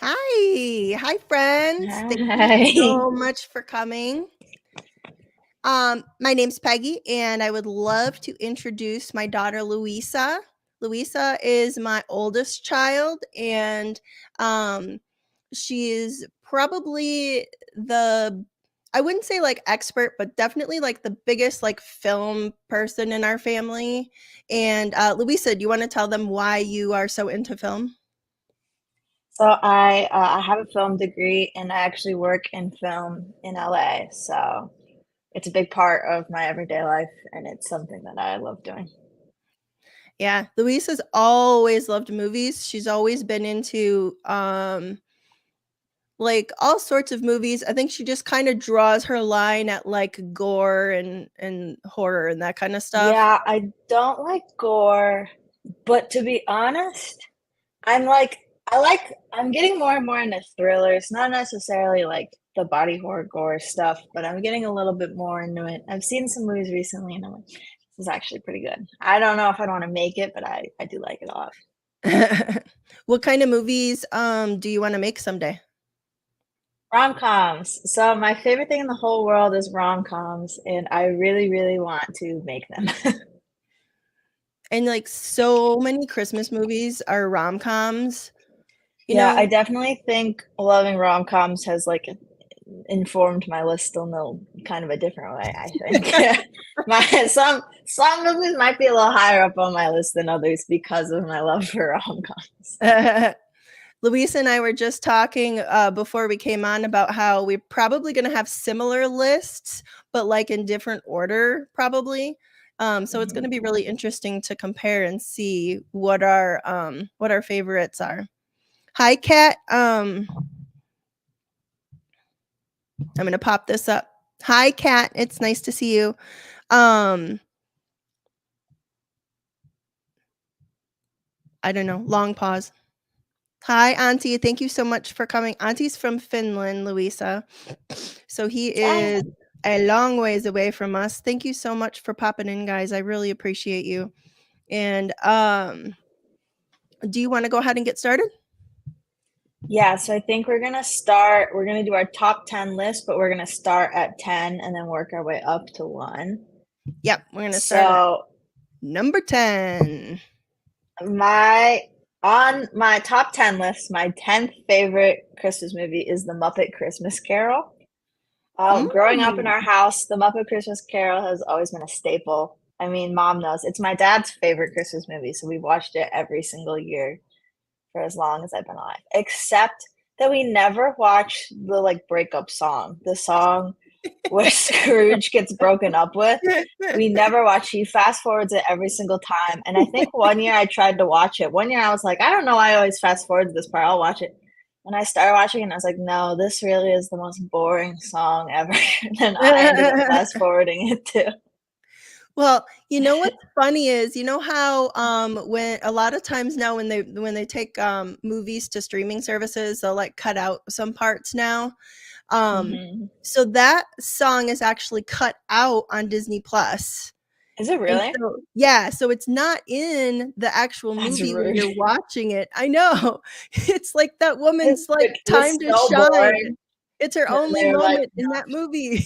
Hi friends. Thank you Hi. so much for coming. My name's Peggy, and I would love to introduce my daughter Louisa. Louisa is my oldest child, and um, she is probably the I wouldn't say like expert, but definitely like the biggest like film person in our family. And Louisa, do you want to tell them why you are so into film? So I have a film degree and I actually work in film in LA. So it's a big part of my everyday life and it's something that I love doing. Yeah, Louise has always loved movies. She's always been into like all sorts of movies. I think she just kind of draws her line at like gore and horror and that kind of stuff. Yeah, I don't like gore, but to be honest, I'm like I'm getting more and more into thrillers, not necessarily like the body horror gore stuff, but I'm getting a little bit more into it. I've seen some movies recently and I'm like, this is actually pretty good. I don't know if I'd want to make it, but I do like it a lot. What kind of movies do you want to make someday? Rom-coms. So my favorite thing in the whole world is rom-coms, and I really, really want to make them. And like so many Christmas movies are rom-coms, you Yeah, I know. definitely think loving rom-coms has like informed my list in a kind of a different way, I think. My some movies might be a little higher up on my list than others because of my love for rom-coms. Luis and I were just talking before we came on about how we're probably going to have similar lists, but like in different order, probably. So it's going to Mhm. be really interesting to compare and see what our favorites are. Hi, Kat. I'm going to pop this up. Hi, Kat. It's nice to see you. Um, I don't know. Long pause. Hi, Auntie. Thank you so much for coming. Auntie's from Finland, Louisa. So he is Ah, a long ways away from us. Thank you so much for popping in, guys. I really appreciate you. And do you want to go ahead and get started? yeah, so I think we're gonna do our top 10 list, but we're gonna start at 10 and then work our way up to one. Yep, we're gonna start at So number 10. My on my top 10 list, my 10th favorite Christmas movie is The Muppet Christmas Carol. Growing up in Mm. our house, The Muppet Christmas Carol has always been a staple. I mean, mom knows. It's my dad's favorite Christmas movie, so we watched it every single year for as long as I've been alive. Except that we never watched the like breakup song, the song where Scrooge gets broken up with. We never watched. She fast forwards it every single time. And I think one year I tried to watch it. One year I was like, I don't know why I always fast forward to this part. I'll watch it. And I started watching it and I was like, no, this really is the most boring song ever. And then I ended up fast forwarding it too. Well, you know what's funny is, you know how when a lot of times now when they take movies to streaming services, they'll like cut out some parts now. Um Hmm. so that song is actually cut out on Disney Plus. Is it And really? so yeah, so it's not in the actual That's movie when rude. you're watching it. I know. It's like that woman's like It was time to so shine. boring. It's her And then only they were like, moment in no. that movie.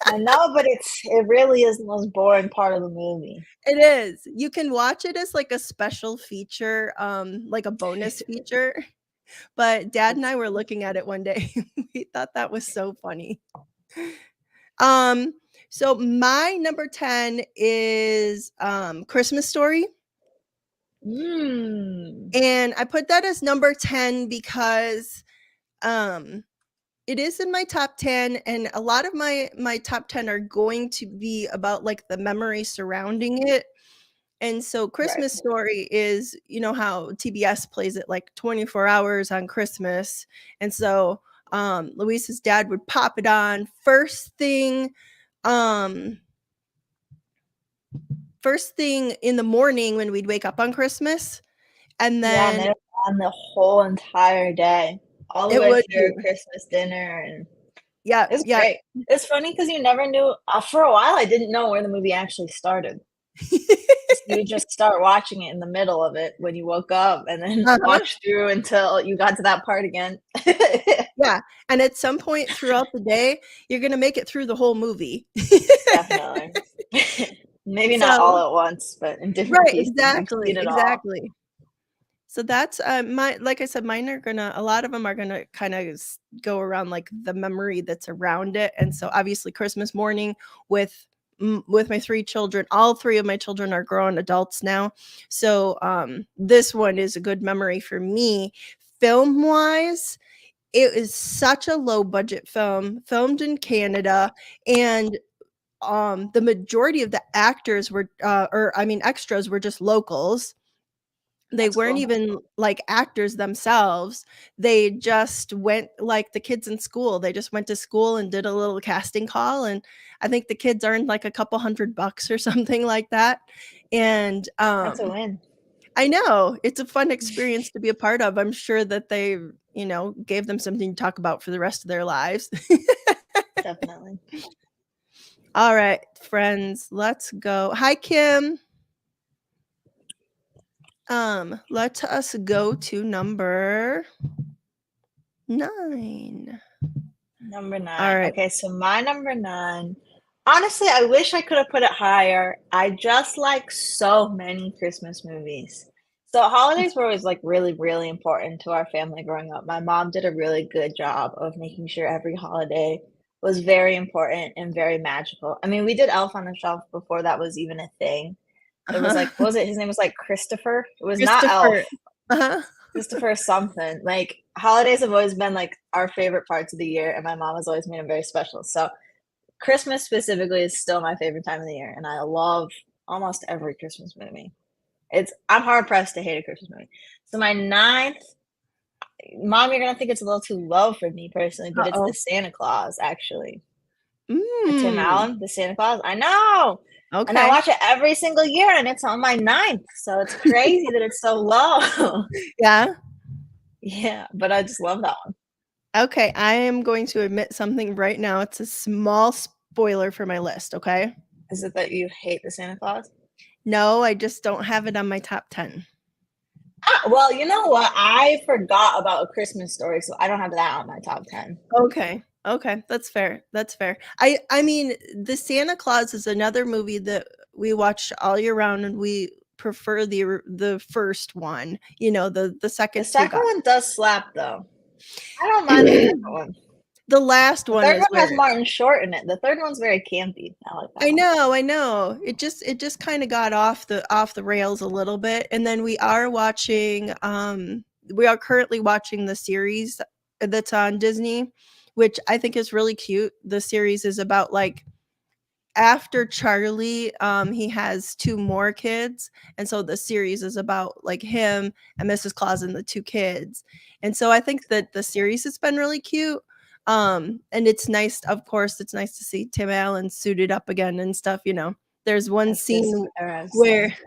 I know, but it really is the most boring part of the movie. It is. You can watch it as like a special feature, like a bonus feature. But dad and That's I were looking at it one day. We thought that was so funny. Um, so my number 10 is Christmas Story. mm, And I put that as number 10 because um it is in my top 10, and a lot of my top 10 are going to be about like the memory surrounding it. And so right. Christmas Story is, you know how TBS plays it like 24 hours on Christmas. And so Luis's dad would pop it on um first thing in the morning when we'd wake up on Christmas. And Yeah, and then then it was on the whole entire day, all the it way would through be. Christmas dinner, and Yeah, it's yeah. great. It's funny because you never knew. For a while, I didn't know where the movie actually started. You would just start watching it in the middle of it when you woke up and then Uh-huh. watch through until you got to that part again. Yeah, and at some point throughout the day, you're gonna make it through the whole movie. Definitely. Maybe not all So at once, but in different right, pieces. You've exactly, seen it all. exactly. So that's, my like I said, mine are gonna a lot of them are gonna kinda go around, like, the memory that's around it, and so, obviously, Christmas morning with with my 3 children, all 3 of my children are grown adults now, so, this one is a good memory for me. Film-wise, it is such a low budget film, filmed in Canada, and, the majority of the actors were, or I mean, extras were just locals. They That's weren't cool. even, like, actors themselves. They just went like the kids in school. They just went to school and did a little casting call, and I think the kids earned, like, a couple $100 or something like that, and, That's a win. I know, it's a fun experience to be a part of. I'm sure that they, gave them something to talk about for the rest of their lives. Definitely. Alright, friends, let's go. Hi, Kim. Let us go to number 9. Number 9. Alright. Okay, so my number 9, honestly, I wish I could have put it higher. I just like so many Christmas movies. So holidays were always like really, really important to our family growing up. My mom did a really good job of making sure every holiday was very important and very magical. I mean, we did Elf on the Shelf before that was even a thing. It was Uh-huh. like, what was it? His name was like Christopher. It was not Christopher. Elf. Uh-huh. Christopher something. Like, holidays have always been, like, our favorite parts of the year, and my mom has always made them very special. So, Christmas specifically is still my favorite time of the year, and I love almost every Christmas movie. I'm hard pressed to hate a Christmas movie. So my ninth, mom, you're gonna think it's a little too low for me personally, but it's the Uh-oh. Santa Claus, actually. Tim Mm. Allen, the Santa Claus. I know. And I Okay. watch it every single year, and it's on my ninth, so it's crazy that it's so low. Yeah? Yeah, but I just love that one. Okay, I am going to admit something right now. It's a small spoiler for my list, okay? Is it that you hate the Santa Claus? No, I just don't have it on my top 10. Ah, well, you know what? I forgot about A Christmas Story, so I don't have that on my top 10. Okay. Okay, that's fair. That's fair. I mean, The Santa Claus is another movie that we watch all year round, and we prefer the first one. The The second 2 second got one does slap, though. I don't mind the second one. the last The one third is one has where Martin Short in it. The third one's very campy. I like that I one. know, I know. It just kinda got off the rails a little bit, and then we are currently watching the series that's on Disney, which I think is really cute. The series is about, like, after Charlie, he has 2 more kids, and so the series is about, like, him and Mrs. Claus and the 2 kids, and so I think that the series has been really cute, and it's nice, of course, it's nice to see Tim Allen suited up again and stuff. There's one As this scene era of where Santa.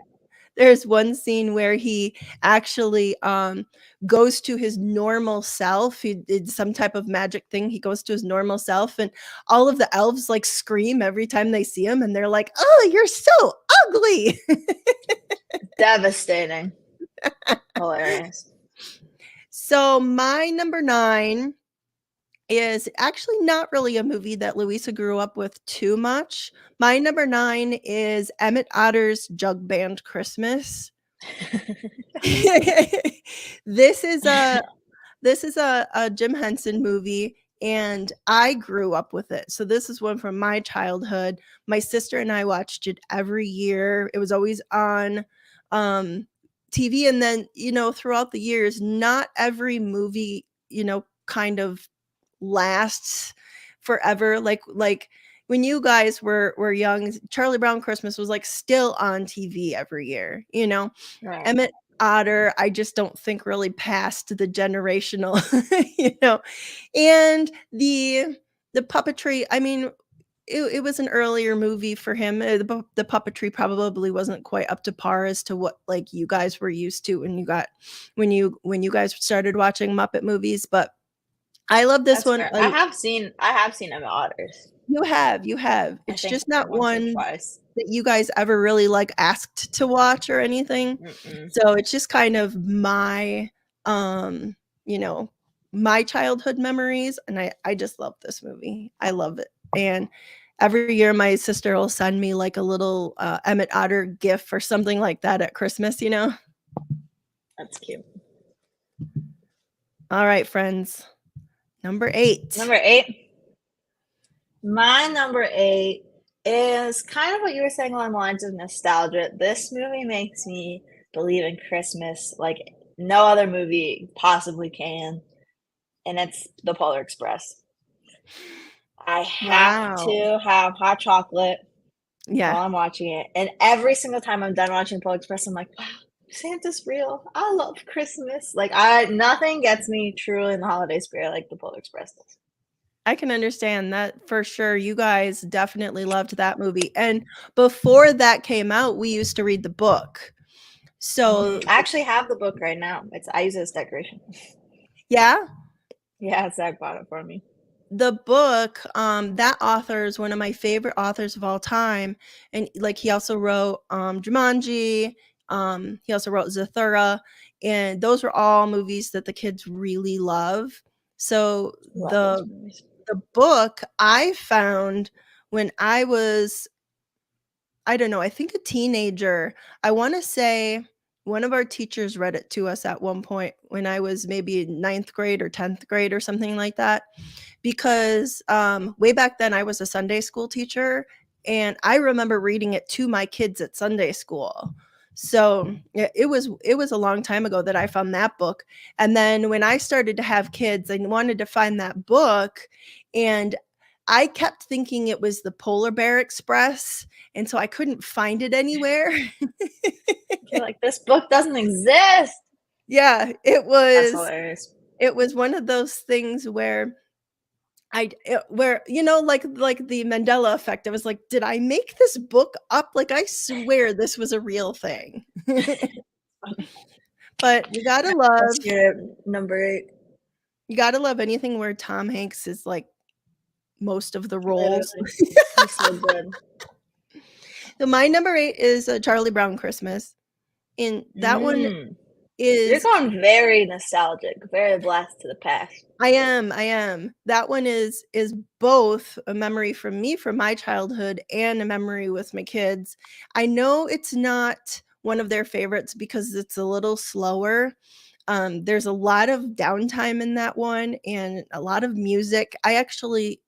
there's one scene where he actually, goes to his normal self. He did some type of magic thing. He goes to his normal self, and all of the elves, like, scream every time they see him, and they're like, "Oh, you're so ugly." Devastating. Hilarious. So, my number 9 is actually not really a movie that Louisa grew up with too much. My number 9 is Emmett Otter's Jug Band Christmas. This is a Jim Henson movie, and I grew up with it. So this is one from my childhood. My sister and I watched it every year. It was always on um, TV, and then throughout the years, not every movie kind of lasts forever. Like when you guys were young, Charlie Brown Christmas was like still on TV every year. Right. Emmett Otter, I just don't think really passed the generational, you know. And the puppetry, I mean, it was an earlier movie for him. The puppetry probably wasn't quite up to par as to what like you guys were used to when you guys started watching Muppet movies, but I love this That's one. fair. I have seen Emma Otters. You have, you have. I It's think just not once or one twice. that you guys ever really, like, asked to watch or anything. Mm-mm. So, it's just kind of my, um, you know, my childhood memories, and I just love this movie. I love it, and every year my sister will send me, like, a little, Emmett Otter GIF or something like that at Christmas, you know? That's cute. Alright, friends. Number 8. Number 8. My number 8 is kind of what you were saying along the lines of nostalgia. This movie makes me believe in Christmas like no other movie possibly can, and it's The Polar Express. I have Wow. to have hot chocolate Yeah. while I'm watching it, and every single time I'm done watching Polar Express, I'm like, "Wow, Santa's real. I love Christmas." Like, nothing gets me truly in the holiday spirit like The Polar Express does. I can understand that for sure. You guys definitely loved that movie, and before that came out, we used to read the book. So I actually have the book right now. I use it as decoration. yeah, Yeah, Zach bought it for me. the book, that author is one of my favorite authors of all time, and, like, he also wrote, Jumanji, he also wrote Zathura, and those were all movies that the kids really love. So Love those movies. the book I found when I was, I don't know, I think a teenager. I wanna say one of our teachers read it to us at one point when I was maybe in ninth grade or 10th grade or something like that, because, way back then I was a Sunday school teacher, and I remember reading it to my kids at Sunday school. So, yeah, it was a long time ago that I found that book, and then when I started to have kids, I wanted to find that book, and I kept thinking it was the Polar Bear Express, and so I couldn't find it anywhere. You're like, this book doesn't exist. Yeah, That's hilarious. it was one of those things where where, like the Mandela effect, I was like, "Did I make this book up? Like, I swear this was a real thing." But What's your number 8? you gotta love anything where Tom Hanks is, like, most of the roles. Literally. He's so good. So my number 8 is, Charlie Brown Christmas, and that one Mm. You're is going very nostalgic, very blast to the past. I am. That one is both a memory from me from my childhood and a memory with my kids. I know it's not one of their favorites because it's a little slower. There's a lot of downtime in that one and a lot of music. I actually,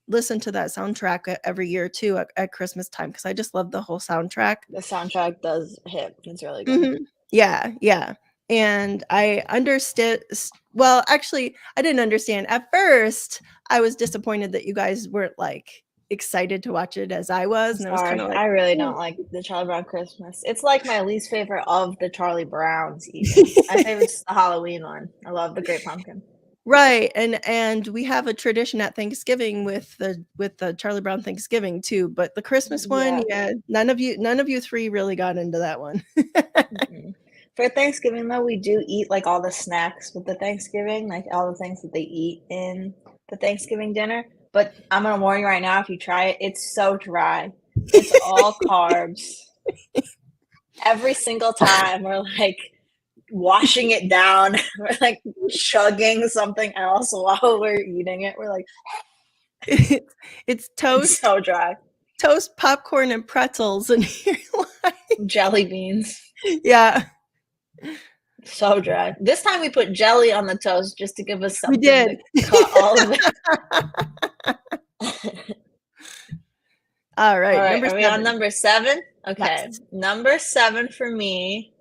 listen to that soundtrack every year too at Christmas time because I just love the whole soundtrack. The soundtrack does hit. It's really good. Mhm. Yeah, yeah, and I understood well, actually, I didn't understand. At first, I was disappointed that you guys weren't, like, excited to watch it as I I'm was, and I was kinda sorry. like, I really "Mm." don't like the Charlie Brown Christmas. It's like my least favorite of the Charlie Browns even. My favorite's the Halloween one. I love the Great Pumpkin. Right, and we have a tradition at Thanksgiving with the Charlie Brown Thanksgiving too, but the Christmas one, Yeah. yeah, none of you 3 really got into that one. Mm-mm. For Thanksgiving though, we do eat like all the snacks with the Thanksgiving, like all the things that they eat in the Thanksgiving dinner. But I'm gonna warn you right now, if you try it, it's so dry. It's all carbs. Every single time we're like washing it down, we're like chugging something else while we're eating it. We're like, It's it's it's so dry. toast, popcorn, and pretzels, and you're like Jelly beans. yeah, So dry. This time we put jelly on the toast just to give us we something to did. cut all of it. All Alright, right, number are we on 7. number 7? Yes. Okay, number 7 for me.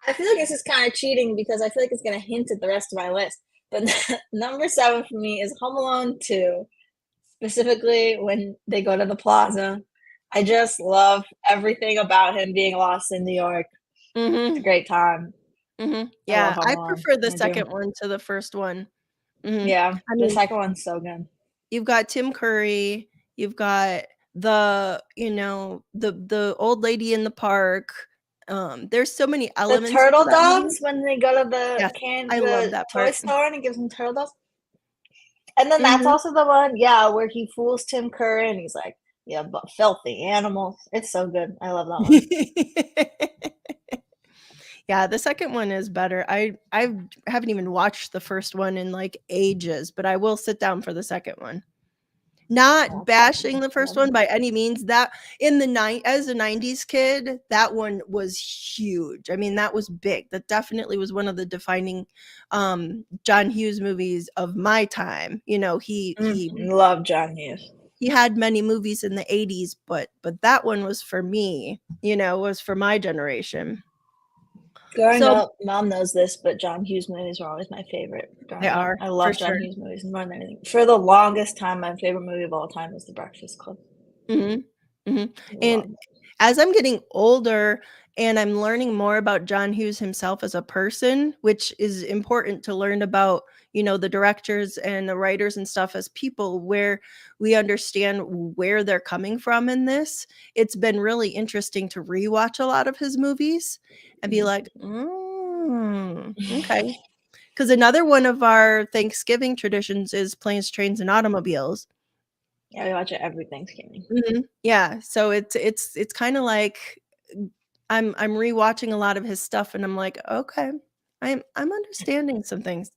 I feel like this is kind of cheating because I feel like it's going to hint at the rest of my list. But number 7 for me is Home Alone 2, specifically when they go to the plaza. I just love everything about him being lost in New York. It's a Mhm, great time. mhm. I love Yeah, Home I Alone. prefer the I do. second one to the first one. Mhm. Yeah, I the mean, second one's so good. you've got Tim Curry, you've got the old lady in the park. There's so many The elements to turtle that movie. doves when they go to Yes, I love the that toy part. store and he gives them turtle doves. And then that's Mhm. also the one, yeah, where he fools Tim Curry and he's like, yeah, but filthy animals. It's so good. I love that one. Yeah, the second one is better. I haven't even watched the first one in, like, ages, but I will sit down for the second one. Not That's awesome. bashing the first one by any means, that in the night as a '90s kid, that one was huge. I mean, that was big. That definitely was one of the defining, John Hughes movies of my time. You know, Love John Hughes. he had many movies in the '80s, but that one was for me, was for my generation. Growing So up, mom knows this, but John Hughes movies were always my favorite they growing up. are, I for love sure. John Hughes movies more than anything. For the longest time, my favorite movie of all time was The Breakfast Club. Mhm, mhm, and Love as I'm getting older and I'm learning more about John Hughes himself as a person, which is important to learn about, the directors and the writers and stuff as people, where we understand where they're coming from in this. It's been really interesting to rewatch a lot of his movies and be like, okay. it. Because another one of our Thanksgiving traditions is planes, trains, and automobiles. Yeah, we watch it every Thanksgiving. Mhm. Yeah, so it's kinda like I'm rewatching a lot of his stuff, and I'm like, "Okay, I'm understanding some things."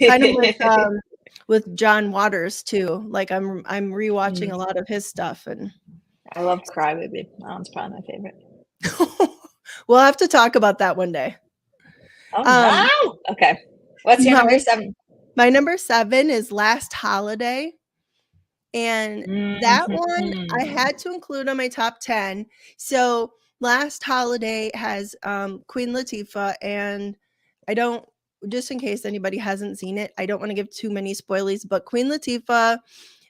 Kind of with John Waters too, like, I'm rewatching Mm, a lot of his stuff, and I love Cry Baby. That one's probably my favorite. we'll have to talk about that one day. Oh Um, no! Okay. What's your number my 7? my number 7 is Last Holiday. And that one I Mhm. had to include on my top 10. So, Last Holiday has, Queen Latifah, and I don't just in case anybody hasn't seen it, I don't wanna give too many spoilies, but Queen Latifah,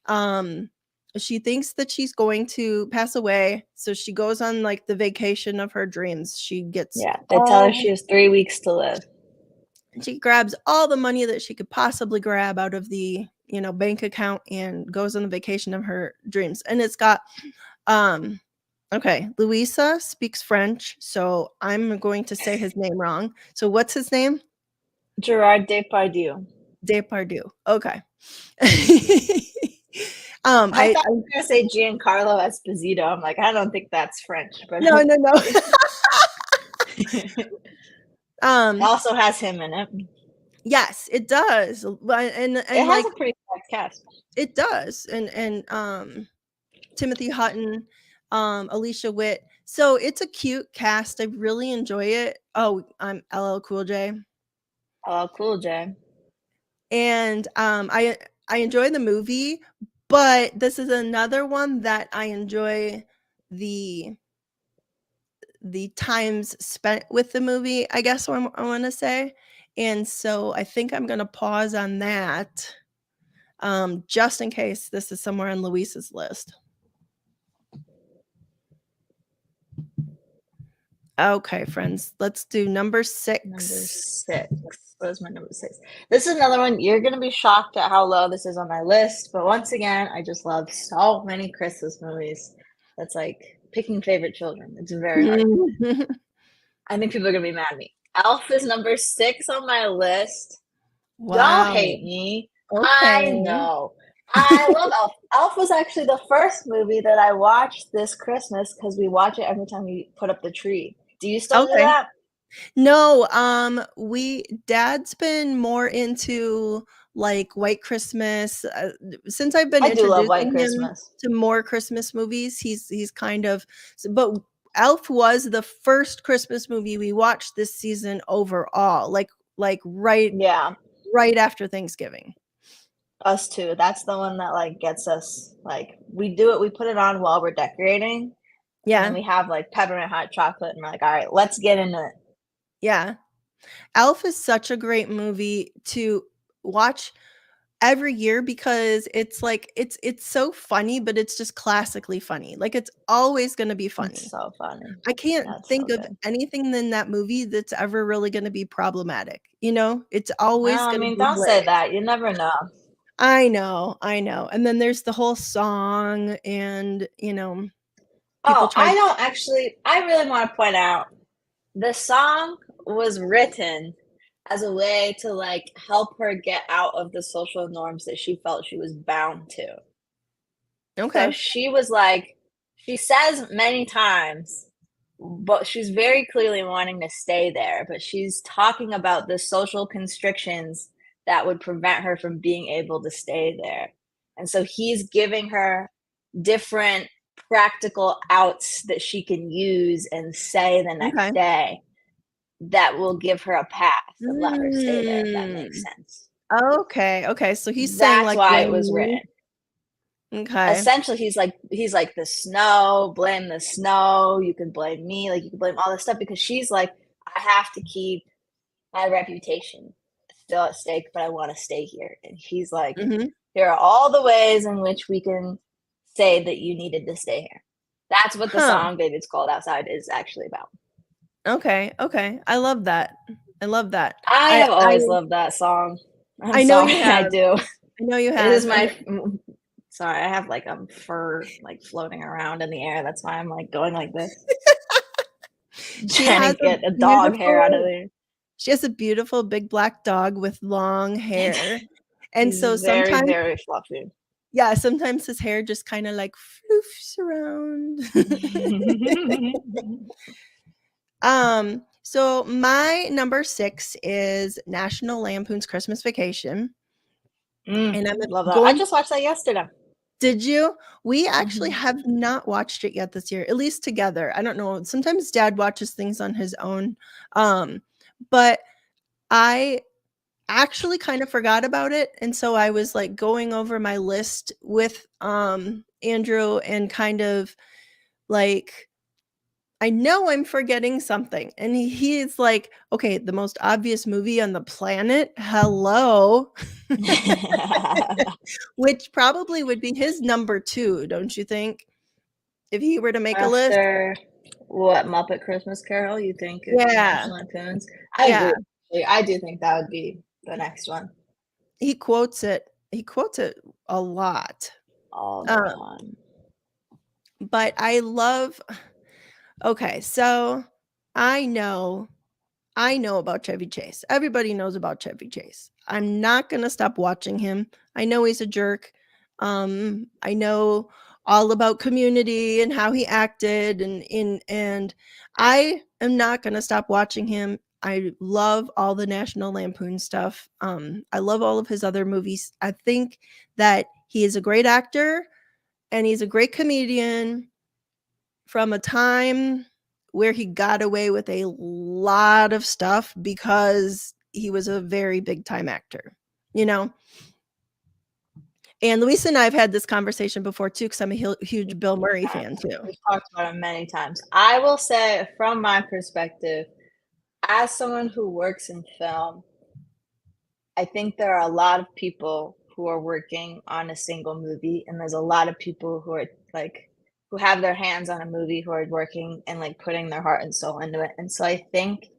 um, she thinks that she's going to pass away, so she goes on, like, the vacation of her dreams. Yeah, they tell her she has 3 weeks to live. She grabs all the money that she could possibly grab out of the, bank account and goes on the vacation of her dreams. And it's got um okay, Louisa speaks French, so I'm going to say his name wrong. So what's his name? Gerard Depardieu. Depardieu. Okay. I I thought you were gonna say Giancarlo Esposito. I'm like, I don't think that's French, but no, no, no. okay. It um, also has him in it. yes, it does. But It and has like a pretty stacked cast. it does. And Timothy Hutton, Alicia Witt. So it's a cute cast. I really enjoy it. Oh, I'm LL Cool J. Oh, Cool J. And I enjoy the movie, but this is another one that I enjoy the the times spent with the movie, I guess I want to say. And so I think I'm going to pause on that, just in case this is somewhere on Luis's list. Okay, friends, let's do number Number 6. 6. What is my number 6? This is another one. You're gonna be shocked at how low this is on my list, but once again, I just love so many Christmas movies. That's like picking favorite children. It's very hard. I think people are gonna be mad at me. Elf is number 6 on my list. Don't Wow. hate me. I Okay. know. I love Elf. Elf was actually the first movie that I watched this Christmas because we watch it every time we put up the tree. Do you still do Okay. that? No, we Dad's been more into, like, White Christmas, since I've been I do love White introducing him Christmas. to more Christmas movies, he's kind of but Elf was the first Christmas movie we watched this season overall, like, Yeah, right after Thanksgiving. us too. That's the one that like gets us like we do it, we put it on while we're decorating, and then Yeah, we have like peppermint hot chocolate and we're like, all right, let's get into it. yeah. Elf is such a great movie to watch every year because it's like it's so funny, but it's just classically funny. Like, it's always gonna be It's funny. so funny. I can't That's so think of good. anything in that movie that's ever really gonna be problematic, you know? It's always Well, I gonna mean, be don't say hilarious. that. You never know. I know, and then there's the whole song and, people Oh, try. I don't actually I really want to point out the song was written as a way to, like, help her get out of the social norms that she felt she was bound to. So Okay. she was like she says many times, but she's very clearly wanting to stay there, but she's talking about the social constrictions that would prevent her from being able to stay there. And so he's giving her different practical outs that she can use and say the next Okay. day that will give her a path and let her stay there, if that makes Mm. sense. Okay, okay, so he's saying, That's like, why it blame was me? written. Okay. Essentially, he's like, "The snow, blame the snow, you can blame me, like, you can blame all this stuff," because she's like, "I have to keep my reputation still at stake, but I wanna stay here," and he's like, Mhm. "Here are all the ways in which we can say that you needed to stay here." That's what the Huh. song "Baby It's Cold Outside" is actually about. Okay, okay. I love that. I love that. I I have I always loved that song. I'm I know sorry, you I have. do. I know you It is have, and my sorry, I have, like, fur, like, floating around in the air, that's why I'm, like, going like this, she trying has to a get a dog hair out of beautiful there. she has a beautiful big black dog with long hair, and He's so very, sometimes very fluffy. yeah, sometimes his hair just kinda, like, floofs around. So my number 6 is National Lampoon's Christmas Vacation, and I'm Love that. I going just watched that yesterday. Did you? We actually Mhm. have not watched it yet this year, at least together. I don't know, sometimes dad watches things on his own, um, but I actually kind of forgot about it, and so I was, like, going over my list with, Andrew and kind of, like, I know I'm forgetting something, and he's like, "Okay, the most obvious movie on the planet? Hello?" Which probably would be his number 2, don't you think? If he were to make a list? After what, Muppet Christmas Carol, you think it's Yeah, National Lampoon's? I yeah. agree. I do think that would be the next one He quotes it a lot, all the um, time. but I love okay, so I know I know about Chevy Chase. Everybody knows about Chevy Chase. I'm not gonna stop watching him. I know he's a jerk. I know all about Community and how he acted and I am not gonna stop watching him. I love all the National Lampoon stuff. I love all of his other movies. I think that he is a great actor and he's a great comedian from a time where he got away with a lot of stuff because he was a very big time actor, you know? And Louisa and I have had this conversation before too, because I'm a huge Bill Murray fan too. We've talked about it many times. I will say, from my perspective, as someone who works in film, I think there are a lot of people who are working on a single movie, and there's a lot of people who are like who have their hands on a movie who are working and like putting their heart and soul into it. And so I think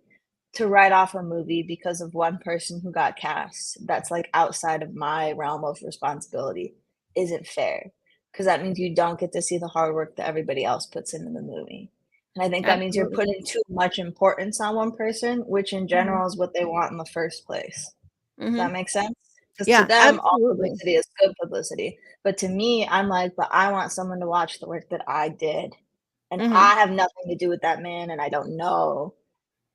to write off a movie because of one person who got cast that's like outside of my realm of responsibility isn't fair. Because that means you don't get to see the hard work that everybody else puts into the movie. And I think that means you're Absolutely. putting too much importance on one person, which in Mhm. general is what they want in the first place. Does that Mhm. make sense? Because to Yeah, them, all absolutely. publicity is good publicity. But to me, I'm like, but I want someone to watch the work that I did. And Mhm. I have nothing to do with that man, and I don't know.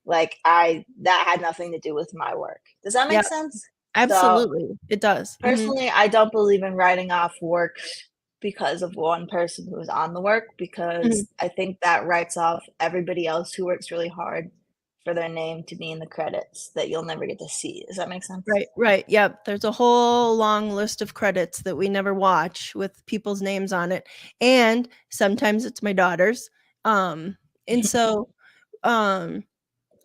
Like, I that had nothing to do with my work. Does that Yeah, make sense? So, absolutely. It does. Mhm. personally, I don't believe in writing off work because of one person who was on the work, Mhm. because I think that writes off everybody else who works really hard for their name to be in the credits that you'll never get to see. Does that make sense? Right, right, yep, there's a whole long list of credits that we never watch with people's names on it, and sometimes it's my daughter's, um, and so, um,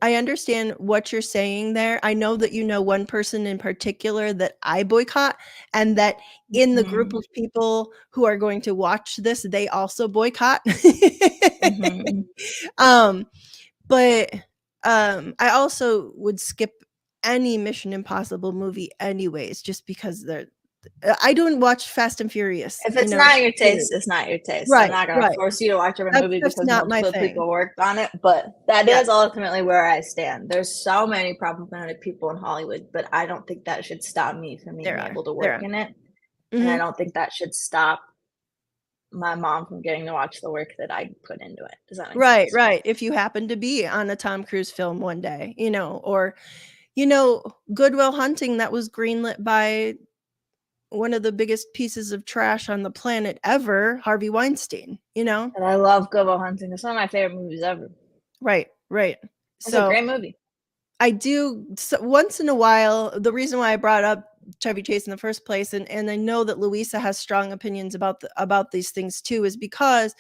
I understand what you're saying there. I know that you know one person in particular that I boycott, and that in the group Mhm. of people who are going to watch this, they also boycott. Mhm. Um, but, I also would skip any Mission Impossible movie anyways, just because I don't watch Fast and Furious, If it's not your taste, series. it's not your taste. I'm Right, not gonna right. force you to watch every That's movie just because not my multiple thing. people worked on it, but that Yes. is ultimately where I stand. There's so many problematic people in Hollywood, but I don't think that should stop me from being There are, able to there work are. in it, and I Mhm. don't think that should stop my mom from getting to watch the work that I put into it. Does that make Right, sense? right. If you happen to be on a Tom Cruise film one day, or, Good Will Hunting that was greenlit by one of the biggest pieces of trash on the planet ever, Harvey Weinstein, you know? And I love Good Will Hunting. It's one of my favorite movies ever. Right, right. It's a So great movie. I do once in a while. The reason why I brought up Chevy Chase in the first place, and I know that Louisa has strong opinions about these things too, is because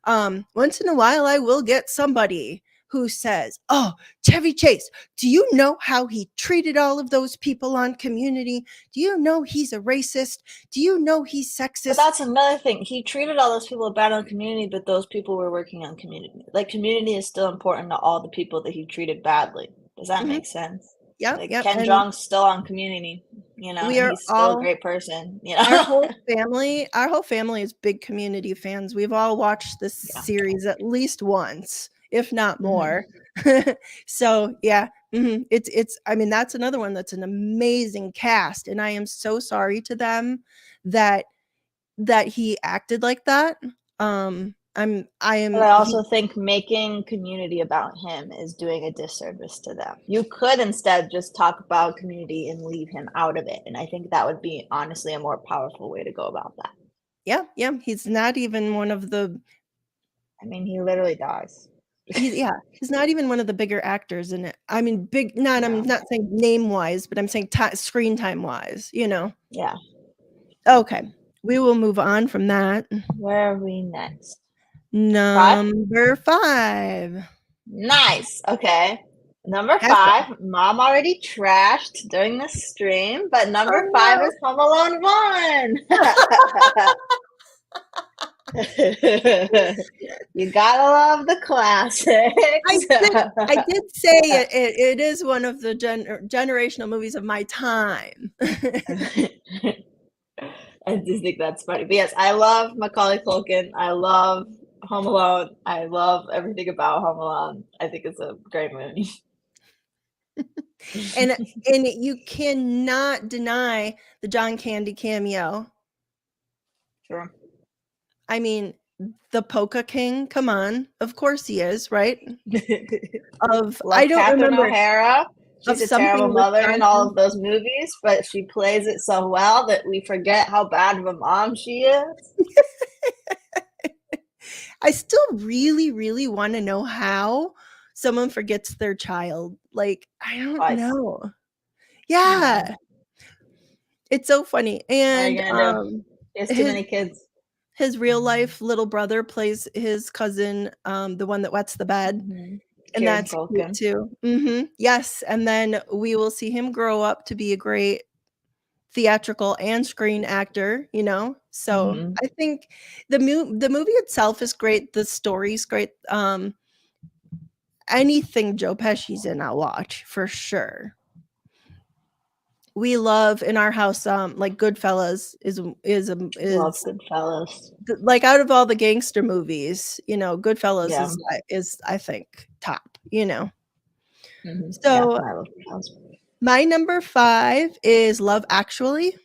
once in a while I will get somebody who says, "Oh, Chevy Chase, do you know how he treated all of those people on Community? Do you know he's a racist? Do you know he's But sexist?" that's another thing. He treated all those people bad on Community, but those people were working on Community. Like, Community is still important to all the people that he treated badly. Does that Mhm. make sense? Yep, Like, yep. Ken And Jeong's still on Community, we and are he's still a all great person, our whole family is big Community fans. We've all watched this Yeah. series at least once, if not Mhm. more. So, yeah, I mean, that's another one that's an amazing cast, and I am so sorry to them that he acted like that. I But am I he also think making Community about him is doing a disservice to them. You could instead just talk about Community and leave him out of it, and I think that would be honestly a more powerful way to go about that. Yeah, yeah, he's not even one of the I mean, he literally dies. he's not even one of the bigger actors in it. I mean, big not I'm No. not saying name-wise, but I'm saying screen time-wise, you know? Yeah. Okay, we will move on from that. Where are we next? 5? Number 5. Nice. Okay. Number Halfway. 5, mom already trashed during the stream, but Oh, number 5 no. is Home Alone 1. You gotta love the I classics. did say it is one of the generational movies of my time. I just think that's funny. But yes, I love Macaulay Culkin. I love Home Alone. I love everything about Home Alone. I think it's a great movie. And you cannot deny the John Candy cameo. Sure. I mean, the Polka King, come on. Of course he is, right? I Love don't Catherine remember, O'Hara. of She's a terrible Something with mother in all Johnson. of those movies, but she plays it so well that we forget how bad of a mom she is. I still really, really wanna know how someone forgets their child. Like, I don't Twice. know. Yeah. Yeah, it's so funny, What are you and, gonna do? She has too his many kids. real life little brother plays his cousin, the one that wets the bed, Mhm. and Kieran that's cute Culkin. too. Yes, and then we will see him grow up to be a great theatrical and screen actor, so Mhm. I think the movie itself is great, the story's great, anything Joe Pesci's in, I'll watch for sure. We love in our house, like Goodfellas Love is Goodfellas. like out of all the gangster movies, Goodfellas Yeah. is I think top. Yeah, So I love Goodfellas. my number 5 is Love Actually.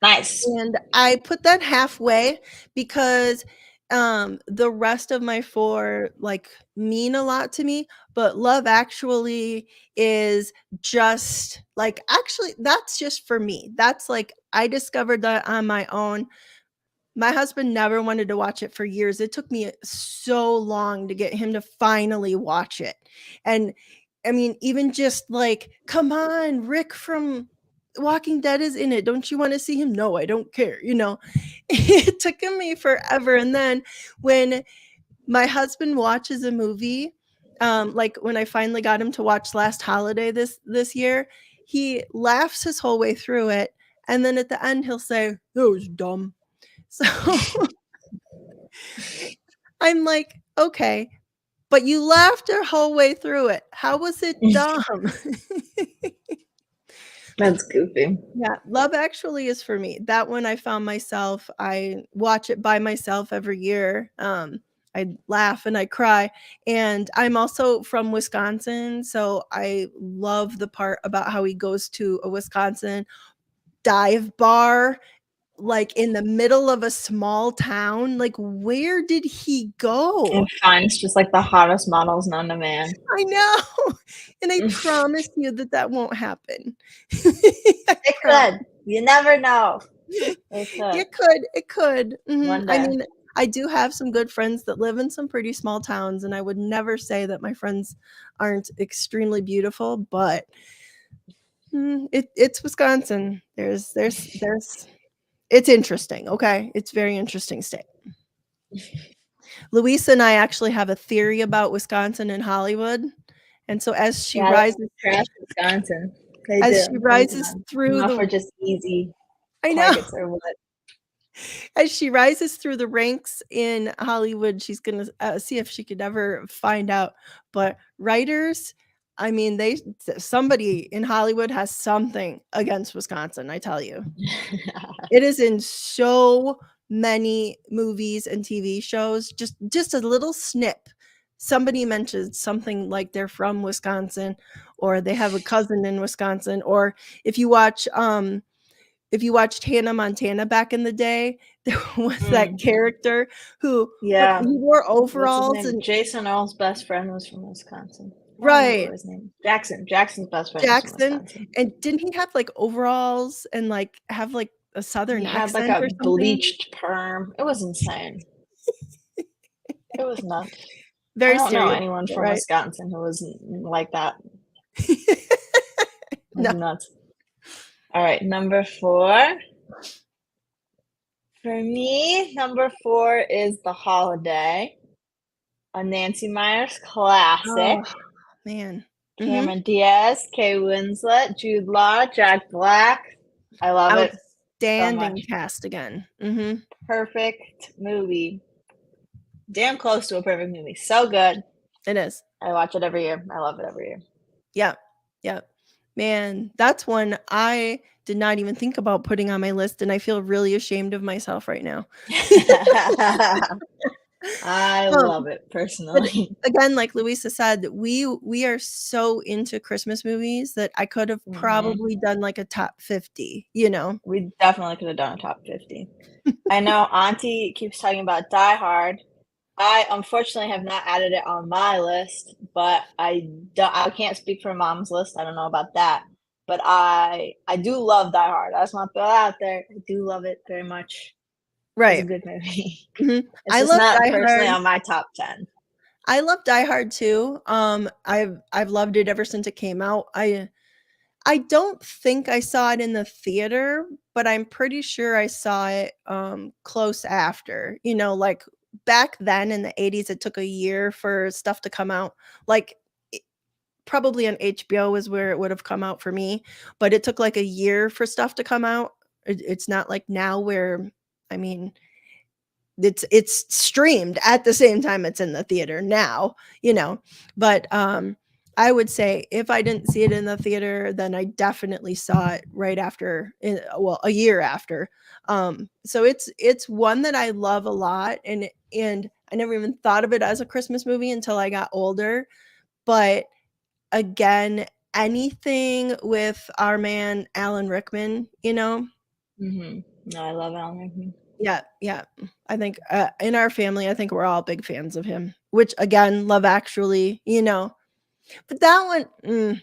Nice. And I put that halfway because, the rest of my 4, like, mean a lot to me, but Love Actually is just like actually, that's just for me. That's like I discovered that on my own. My husband never wanted to watch it for years. It took me so long to get him to finally watch it. And I mean, even just like, "Come on, Rick from Walking Dead is in it. Don't you wanna see him?" "No, I don't care," you know? It took me forever, and then when my husband watches a movie, like when I finally got him to watch Last Holiday this year, he laughs his whole way through it, and then at the end, he'll say, "That was dumb." So I'm like, "Okay, but you laughed your whole way through it. How was it dumb?" That's goofy. Yeah, Love Actually is for me. That one I found myself I watch it by myself every year. I laugh and I cry, and I'm also from Wisconsin, so I love the part about how he goes to a Wisconsin dive bar, like, in the middle of a small town. Like, where did he And go? finds just like the hottest models known to man. I know, and I promise you that that won't happen. I It promise. could. You never know. It could. It could. Mhm. One I day. mean, I do have some good friends that live in some pretty small towns, and I would never say that my friends aren't extremely beautiful, but it's Wisconsin. There's it's interesting. Okay, it's very interesting state. Louisa and I actually have a theory about Wisconsin and Hollywood, and so Yeah, they trash Wisconsin. They as do. she They rises do. through Not the for just easy I know. targets or what. As she rises through the ranks in Hollywood, she's gonna see if she could ever find out. But writers, I mean, somebody in Hollywood has something against Wisconsin. I tell you, it is in so many movies and TV shows. Just a little snip. Somebody mentions something like they're from Wisconsin, or they have a cousin in Wisconsin, or if you watch if you watched Hannah Montana back in the day, there was that Mm, character who when yeah. he wore What's his overalls name? and Jason Earl's best friend was from Wisconsin. I don't remember what right, his name is. Jackson. Jackson's best friend was from Jackson, Wisconsin. and didn't he have, like, overalls and, like, have, like, a He southern had like accent a or something? bleached perm. It was insane. It was nuts. I Very don't know anyone stereotypical, from right? Wisconsin who was like that. It was No. nuts. All right, number 4. For me, number 4 is The Holiday, a Nancy Meyers Oh, classic. man. Mhm. Cameron Diaz, Kay Winslet, Jude Law, Jack Black. I love it so Outstanding much. cast again. Mhm. Perfect movie. Damn close to a perfect movie. So good. It is. I watch it every year. I love it every year. Yep. Yep. Man, that's one I did not even think about putting on my list, and I feel really ashamed of myself right now. I Um, love it but personally. again, like Louisa said, we are so into Christmas movies that I could have Mhm. probably done, like, a top 50, you know? We definitely could have done a top 50. I know Auntie keeps talking about Die Hard. I unfortunately have not added it on my list, but I can't speak for mom's list. I don't know about that. But I do love Die Hard. I just want to throw it out there. I do love it very much. It's a Right. good movie. Mhm. It's I just love not Die personally Hard. on my top 10. I love Die Hard too. I've loved it ever since it came out. I don't think I saw it in the theater, but I'm pretty sure I saw it, close after. You know, like, back then in the '80s, it took a year for stuff to come out. Like, I probably on HBO is where it would have come out for me, but it took, like, a year for stuff to come out. It's not like now where I mean, it's streamed at the same time it's in the theater now, you know, but, I would say if I didn't see it in the theater, then I definitely saw it right after well, a year after. So it's one that I love a lot, and I never even thought of it as a Christmas movie until I got older, but again, anything with our man Alan Rickman, you know? Mhm. No, I love Alan Rickman. Yeah, yeah. I think, in our family, I think we're all big fans of him, which again, Love Actually, you know, but that one,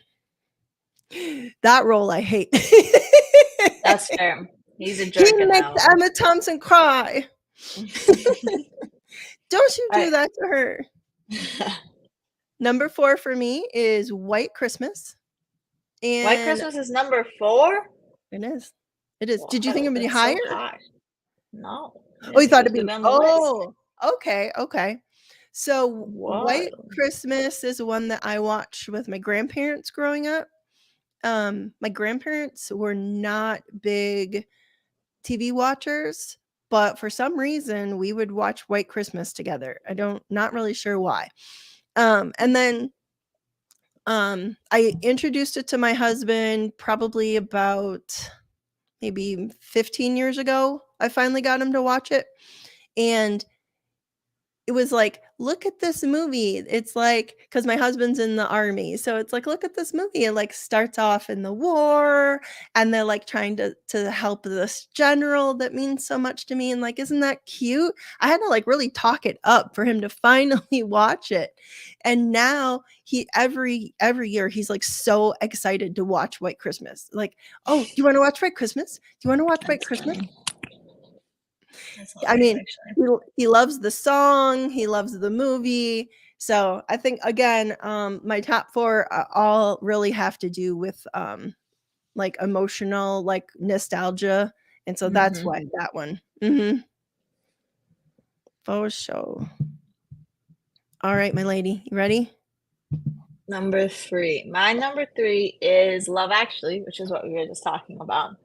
that role I hate. That's fair. He's a He jerk in makes that one. Emma Thompson cry. Don't you do I that to her. Number 4 for me is White Christmas, White and Christmas is number 4? it is. It is. Did you think What? it would be That's higher? so high. No, I Oh, didn't you think it thought was it'd gonna be be on the list. oh, okay, okay. So, White What? Christmas is one that I watched with my grandparents growing up. My grandparents were not big TV watchers, but for some reason we would watch White Christmas together. I don't not really sure why. And then I introduced it to my husband probably about maybe 15 years ago. I finally got him to watch it. And it was like, look at this movie. It's like, because my husband's in the army. So it's like, look at this movie. It like starts off in the war and they're like trying to help this general that means so much to me. And like, isn't that cute? I had to like really talk it up for him to finally watch it. And now he every year he's like so excited to watch White Christmas. Like, oh, do you want to watch White Christmas? Do you want to watch White That's Christmas? funny. That's I hilarious, mean, actually. he loves the song, he loves the movie. So I think again, my top 4 all really have to do with like emotional, like nostalgia, and so that's Mhm. why that one. Mhm. For sure. All right, my lady, you ready? Number 3. My number 3 is Love Actually, which is what we were just talking about.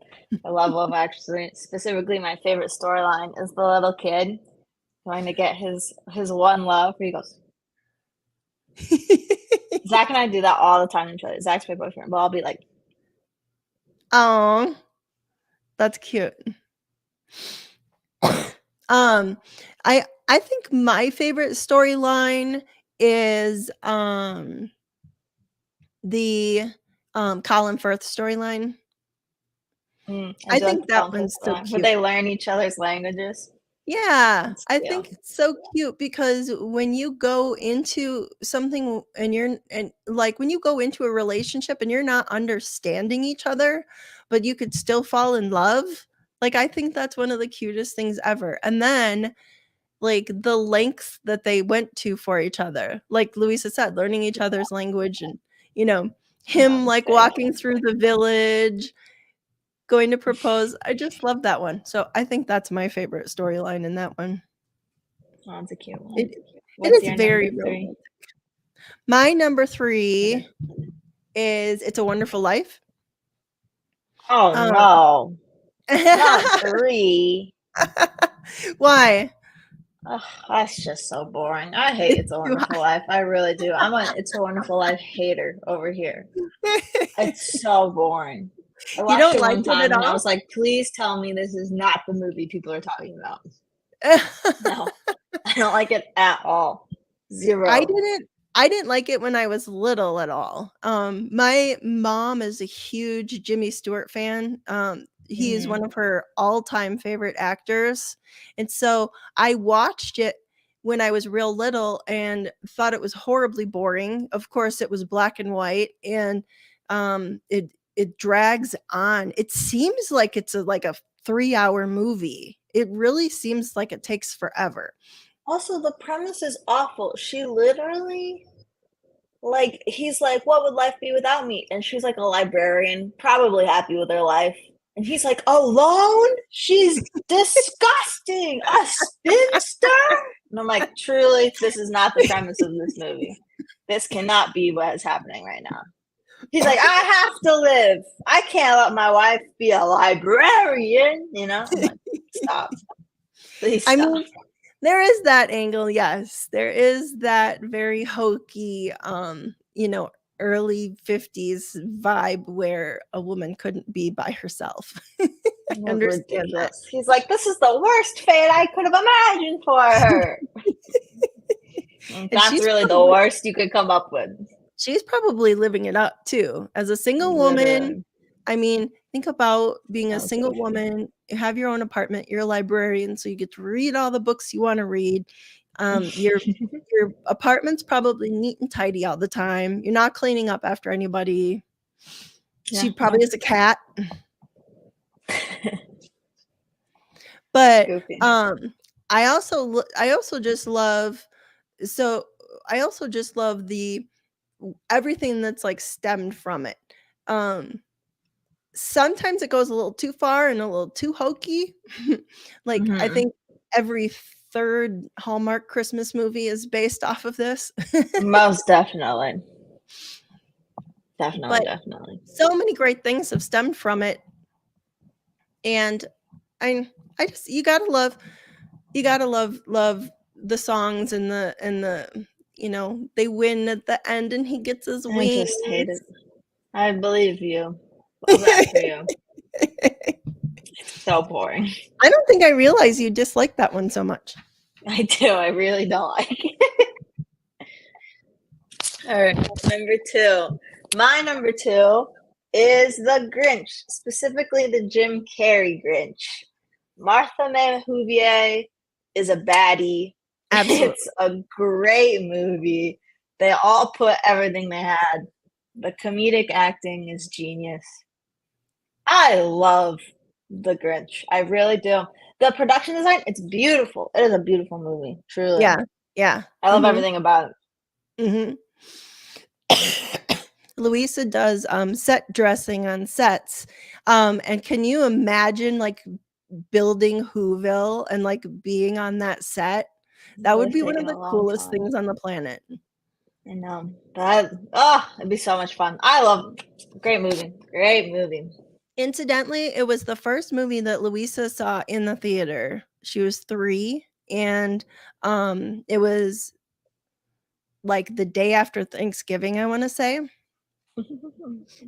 I love Love Actually. Specifically, my favorite storyline is the little kid going to get his one love where he goes, Zach and I do that all the time to each other. Zach's my boyfriend, but I'll be like, Oh, that's cute. um, I think my favorite storyline is the Colin Firth storyline. I I do like think the that conflict one's so one, where cute. they learn each other's languages. Yeah, That's I cute. think it's so cute because when you go into something and like when you go into a relationship and you're not understanding each other, but you could still fall in love, like I think that's one of the cutest things ever. And then like the lengths that they went to for each other, like Louisa said, learning each other's language and you know, No, him it's like very walking cute. through the village going to propose. I just love that one. So I think that's my favorite storyline in that one. Oh, that's a cute one. It it What's is your very number 3? romantic. My number Okay. 3 is It's a Wonderful Life. Oh, Um no. Not 3. Why? Ugh, that's just so boring. I hate It's It's a too Wonderful high. Life. I really do. I'm an It's a Wonderful Life hater over here. It's so boring. I You watched don't it like one it at time and I all? was like, please tell me this is not the movie people are talking about. No, I don't like it at all. I 0. didn't I didn't like it when I was little at all. My mom is a huge Jimmy Stewart fan. He is Mhm. one of her all-time favorite actors. And so I watched it when I was real little and thought it was horribly boring. Of course, it was black and white and it drags on. It seems like it's like a 3-hour movie. It really seems like it takes forever. Also, the premise is awful. She literally like, he's like, "What would life be without me?" And she's like a librarian, probably happy with her life. And he's like, "Alone? She's disgusting! A spinster?" And I'm like, "Truly, this is not the premise of this movie. This cannot be what is happening right now." He's like, "I have to live. I can't let my wife be a librarian," you know? I'm like, "Stop. Please I stop." mean, there is that angle, yes. There is that very hokey, early 50s vibe where a woman couldn't be by herself. I It was understand that. ridiculous. He's like, "This is the worst fate I could have imagined for her." And That's really the worst you could come up with. she's probably living it up too. As a single woman, Literally. I mean, think about being a That was so single funny. woman, you have your own apartment, you're a librarian, so you get to read all the books you wanna read. Your apartment's probably neat and tidy all the time. You're not cleaning up after anybody. Yeah, She no. probably has a cat, but, Goofy. I also just love so I also just love the everything that's, like, stemmed from it. Um, Sometimes it goes a little too far and a little too hokey. Like, I Mhm. think every 3rd Hallmark Christmas movie is based off of this. Most definitely. Definitely, But definitely. so many great things have stemmed from it, and I just you gotta love love the songs and the they win at the end and he gets his I wings. just hate it. I believe you. Love that for you. So boring. I don't think I realized you dislike that one so much. I do. I really don't like it. All right, number 2. My number 2 is The Grinch, specifically the Jim Carrey Grinch. Martha May is a baddie. Absolutely. It's a great movie. They all put everything they had. The comedic acting is genius. I love The Grinch. I really do. The production design, it's beautiful. It is a beautiful movie, truly. Yeah. Yeah. I love everything about it. Mm-hmm. Louisa does set dressing on sets. And can you imagine like building Whoville and like being on that set? That would be one of the coolest things on the planet. I know. But it'd be so much fun. I love it. Great movie. Great movie. Incidentally, it was the first movie that Louisa saw in the theater. She was 3, and it was like the day after Thanksgiving, I want to say.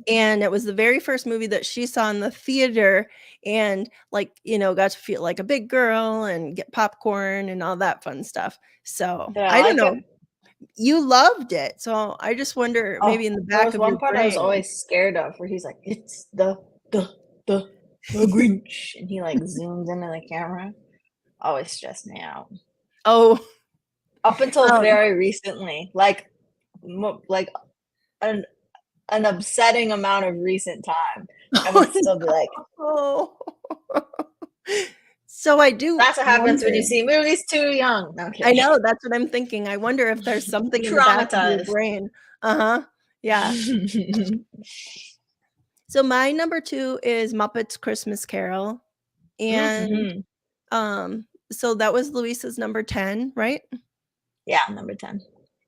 And it was the very first movie that she saw in the theater, and like, got to feel like a big girl and get popcorn and all that fun stuff. So I don't know. You loved it. So I just wonder, maybe in the back of your brain. There was one part I was always scared of where he's like, it's the Grinch. And he like zooms into the camera. Always stressed me out. Oh. Up until very recently. Like an upsetting amount of recent time. I would still be like, oh. So I do. That's what happens when you see movies too young. No, I know, that's what I'm thinking. I wonder if there's something in the back of your brain. Yeah. So my number 2 is Muppets Christmas Carol. And so that was Louisa's number 10, right? Yeah, number 10.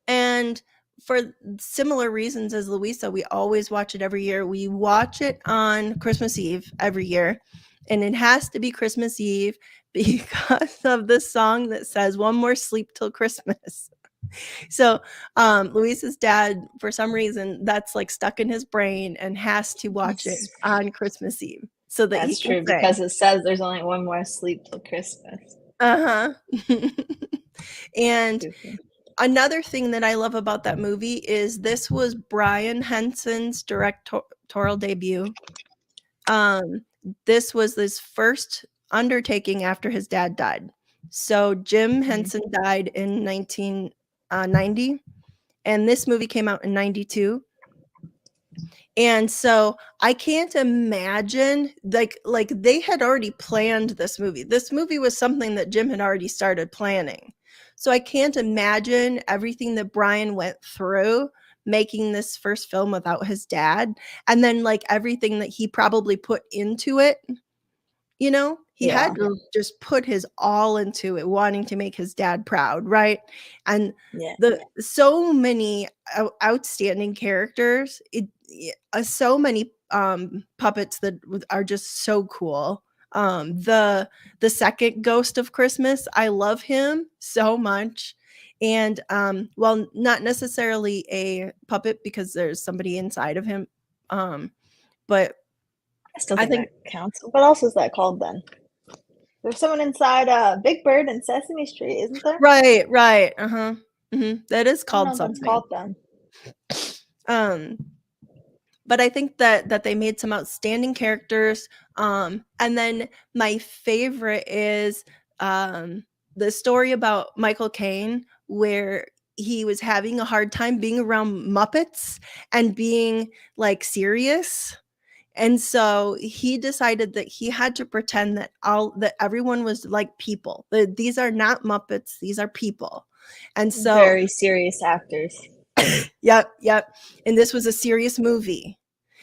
And for similar reasons as Louisa, we always watch it every year. We watch it on Christmas Eve every year. And it has to be Christmas Eve because of the song that says "One More Sleep Till Christmas." So Louisa's dad, for some reason, that's like stuck in his brain and has to watch it on Christmas Eve. So that that's true, because it says there's only one more sleep till Christmas. And another thing that I love about that movie is this was Brian Henson's directorial debut. This was his first undertaking after his dad died. So Jim Henson died in 1990, and this movie came out in 92. And so I can't imagine, like they had already planned this movie. This movie was something that Jim had already started planning. So I can't imagine everything that Brian went through making this first film without his dad, and then like everything that he probably put into it. He had to just put his all into it, wanting to make his dad proud, right? And so many outstanding characters, so many puppets that are just so cool. The second Ghost of Christmas, I love him so much. And well, not necessarily a puppet because there's somebody inside of him, but I still think that counts. What else is that called then? There's someone inside Big Bird and Sesame Street, isn't there? Right. That is called something. That's called then. But I think that they made some outstanding characters. And then my favorite is the story about Michael Caine, where he was having a hard time being around Muppets and being like serious. And so he decided that he had to pretend that everyone was like people. These are not Muppets, these are people. And so very serious actors. Yep. And this was a serious movie.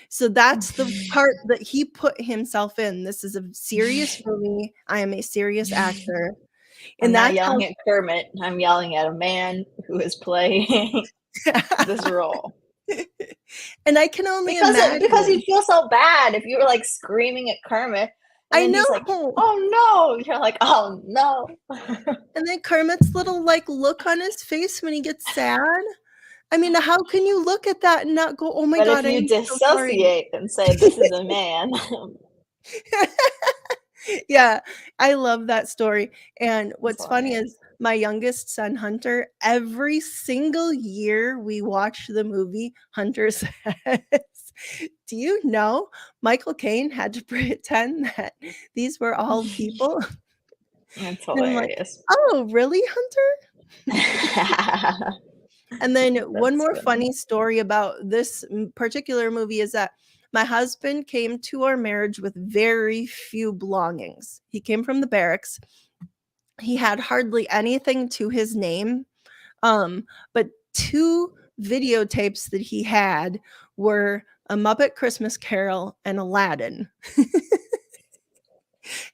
So that's the part that he put himself in. This is a serious movie. I am a serious actor. And I'm not yelling at Kermit. I'm yelling at a man who is playing this role. And I can only imagine. Because you feel so bad if you were like screaming at Kermit. And I then he's like, know. "Oh, no." You're like, "Oh, no." And then Kermit's little, like, look on his face when he gets sad. I mean, how can you look at that and not go, "Oh my But if god, you I'm so sorry." dissociate and say, "This is a man." Yeah, I love that story, and It's what's funny is hilarious. my youngest son, Hunter, every single year we watch the movie, Hunter says, "Do you know Michael Caine had to pretend that these were all people?" It's And I'm like, hilarious. "Oh, really, Hunter?" And then one That's more funny. funny story about this particular movie is that my husband came to our marriage with very few belongings. He came from the barracks. He had hardly anything to his name. But two videotapes that he had were A Muppet Christmas Carol and Aladdin.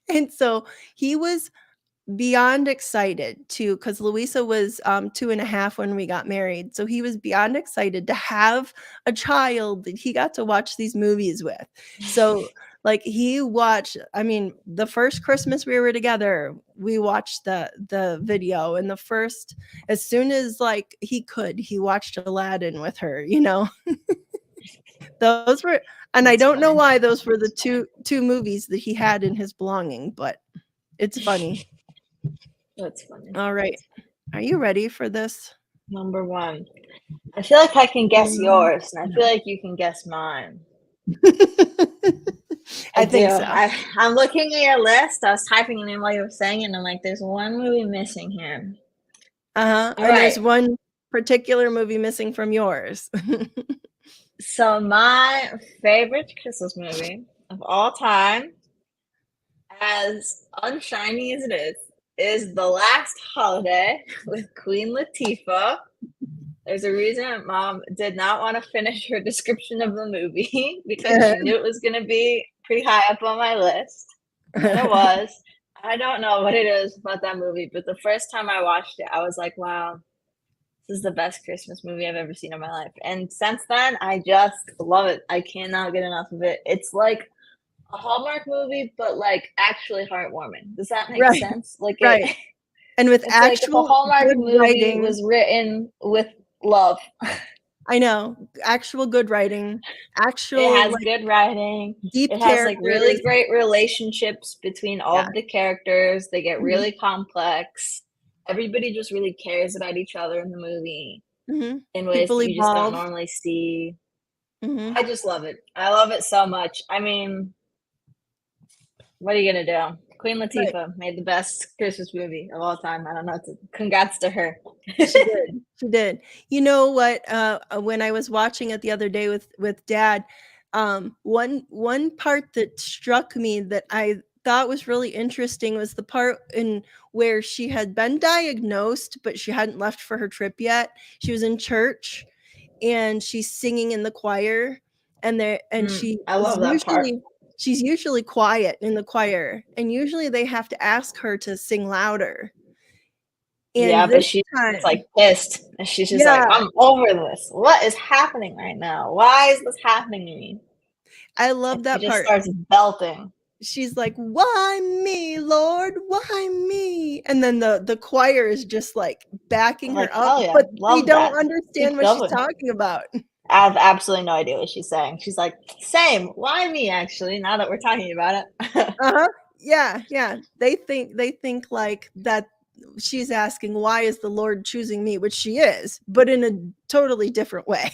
And so he was beyond excited to, because Louisa was 2.5 when we got married. So he was beyond excited to have a child that he got to watch these movies with. So like he watched, I mean, the first Christmas we were together, we watched the video, and the first, as soon as like he could, he watched Aladdin with her, you know. Those were, and I That's don't know funny. why those were the two movies that he had in his belonging, but it's funny. That's funny. All right. Are you ready for this? Number 1. I feel like I can guess Mm, yours, and I feel no. like you can guess mine. I I do. think so. I'm looking at your list. I was typing it in while you were saying it, and I'm like, "There's one movie missing here." Uh-huh, All and there's right. one particular movie missing from yours. So my favorite Christmas movie of all time, as unshiny as it is The Last Holiday with Queen Latifah. There's a reason mom did not want to finish her description of the movie because she knew it was going to be pretty high up on my list. And it was. I don't know what it is about that movie, but the first time I watched it, I was like, wow, this is the best Christmas movie I've ever seen in my life. And since then, I just love it. I cannot get enough of it. It's like a Hallmark movie, but like actually heartwarming. Does that make Right, sense? Like it right, and with it's like if a actual Hallmark good movie writing. was written with love. I know, actual good writing, It actual, has like, good writing. deep It has like really characters. great relationships between all Yeah, of the characters. They get mhm, really complex. Everybody just really cares about each other in the movie mhm. in ways People that you just don't evolve. normally see. Mhm. I just love it. I love it so much. I mean, what are you gonna do? Queen Right. Latifah made the best Christmas movie of all time. I don't know. Congrats to her. She did, she did. You know what, when I was watching it the other day with dad, one part that struck me that I thought was really interesting was the part in where she had been diagnosed, but she hadn't left for her trip yet. She was in church, and she's singing in the choir, and there and she I is love that part. usually she's usually quiet in the choir, and usually they have to ask her to sing louder. And Yeah, this but she's just like time, pissed. And she's just like, yeah, I'm over this. What is happening right now? Why is this happening to me? I And love she that just part. starts belting. She's like, "Why me, Lord? Why me?" And then the choir is just, like, I'm backing like, her up, hell yeah, but they love don't that. understand Keep what she's going. talking about. I have absolutely no idea what she's saying. She's like, same. Why me, actually, now that we're talking about it? Uh-huh. Yeah, yeah. They think, like, that she's asking, "Why is the Lord choosing me?" Which she is, but in a totally different way.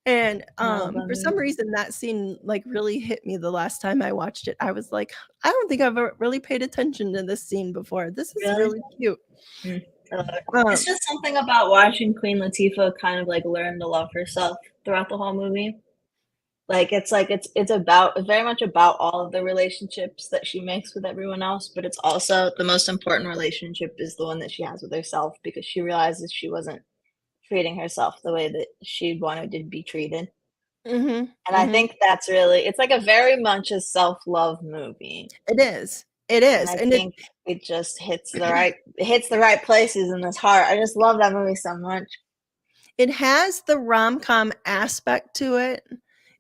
And, I love that for some movie. reason, that scene, like, really hit me the last time I watched it. I was like, "I don't think I've ever really paid attention to this scene before. This is Really? really cute." Mm, I love it. It's Um just something about watching Queen Latifah kind of like learn to love herself throughout the whole movie. It's very much about all of the relationships that she makes with everyone else, but it's also the most important relationship is the one that she has with herself because she realizes she wasn't treating herself the way that she wanted to be treated. Mhm, And I mhm. think that's really it's like a very much a self-love movie. It And is, I and think it just hits the right places in this heart. I just love that movie so much. it has the rom-com aspect to it,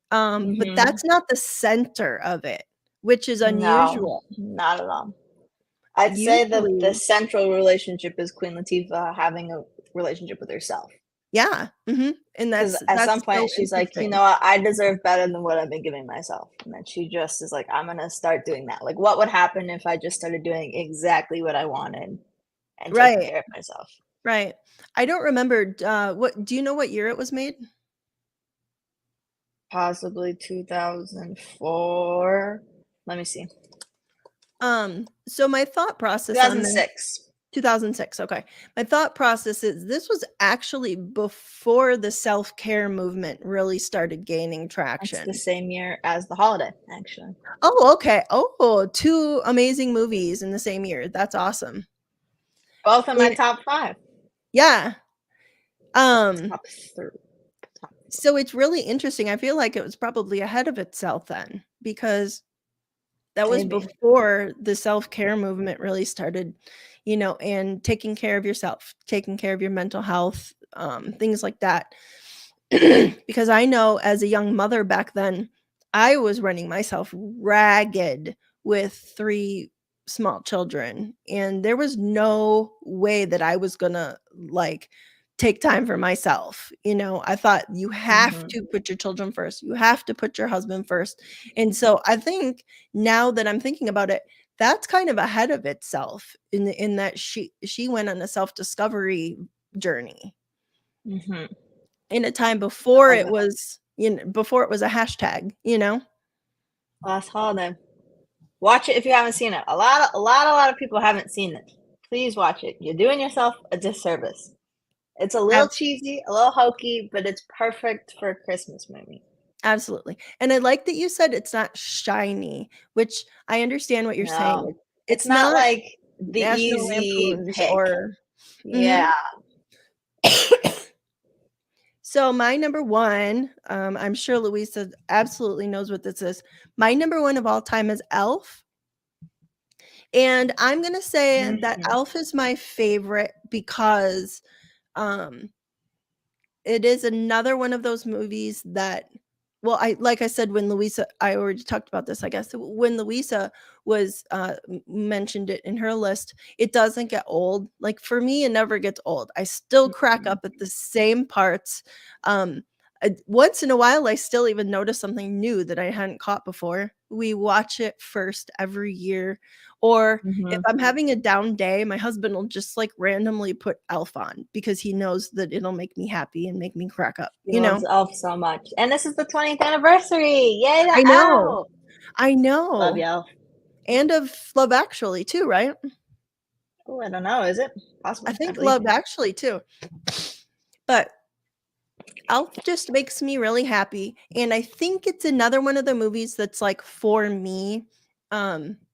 but Mhm. that's not the center of it. which is No, unusual. not at all. I'd say the Usually central relationship is Queen Latifah having a relationship with herself. yeah, mhm, and 'Cause that's at some so point she's like, "You interesting. know what? I deserve better than what I've been giving myself." And then she just is like, "I'm gonna start doing that." Like, what would happen if I just started doing exactly what I wanted and taking Right, care of myself? right. I don't remember, what do you know what year it was made? Possibly 2004. Let me see. So my thought process on this 2006. 2006, okay. My thought process is this was actually before the self-care movement really started gaining That's the traction. same year as The Holiday, actually. Oh, okay. Oh, 2 amazing movies in the same year. That's awesome. Both in my And top 5. yeah, um, Top 3. Top so it's really interesting. I feel like it was probably ahead of itself then because that was maybe. before the self-care movement really started, and taking care of yourself, taking care of your mental health, things like that. Because I know as a young mother back then, I was running myself ragged with 3 small children, and there was no way that I was gonna, like, take time for myself, I thought you have Mhm, to put your children first, you have to put your husband first, and so I think now that I'm thinking about it, that's kind of ahead of itself in that she went on a self-discovery journey mhm. in a time I love it. before it was a hashtag, you know? Last Holiday. Watch it if you haven't seen it. A lot of people haven't seen it. Please watch it. You're doing yourself a disservice. It's a little Abs cheesy, a little hokey, but it's perfect for a Christmas movie. absolutely, and I like that you said it's not shiny, which I understand what you're saying. No, it's It's not not like the National easy Lampoons pick. or mhm. Yeah. So my number 1, I'm sure Louisa absolutely knows what this is. My number 1 of all time is Elf, and I'm gonna say that Mhm, Elf is my favorite because, um it is another one of those movies that well, I like I said, when Louisa I already talked about this, I guess, when Louisa was, mentioned it in her list, it doesn't get old. Like, for me, it never gets old. I still crack mhm. up at the same parts. Once in a while, I still even notice something new that I hadn't caught before. We watch it first every year, or if Mhm. I'm having a down day, my husband will just, like, randomly put Elf on because he knows that it'll make me happy and make me crack up, He you loves know? Elf so much, and this is the 20th anniversary! Yay to I know, Elf! I Love know. you, Elf. And of Love Actually too, right? Ooh, I don't know, is it? I Possibly, I think believe Love you. Actually too. But Elf just makes me really happy, and I think it's another one of the movies that's, like, for me.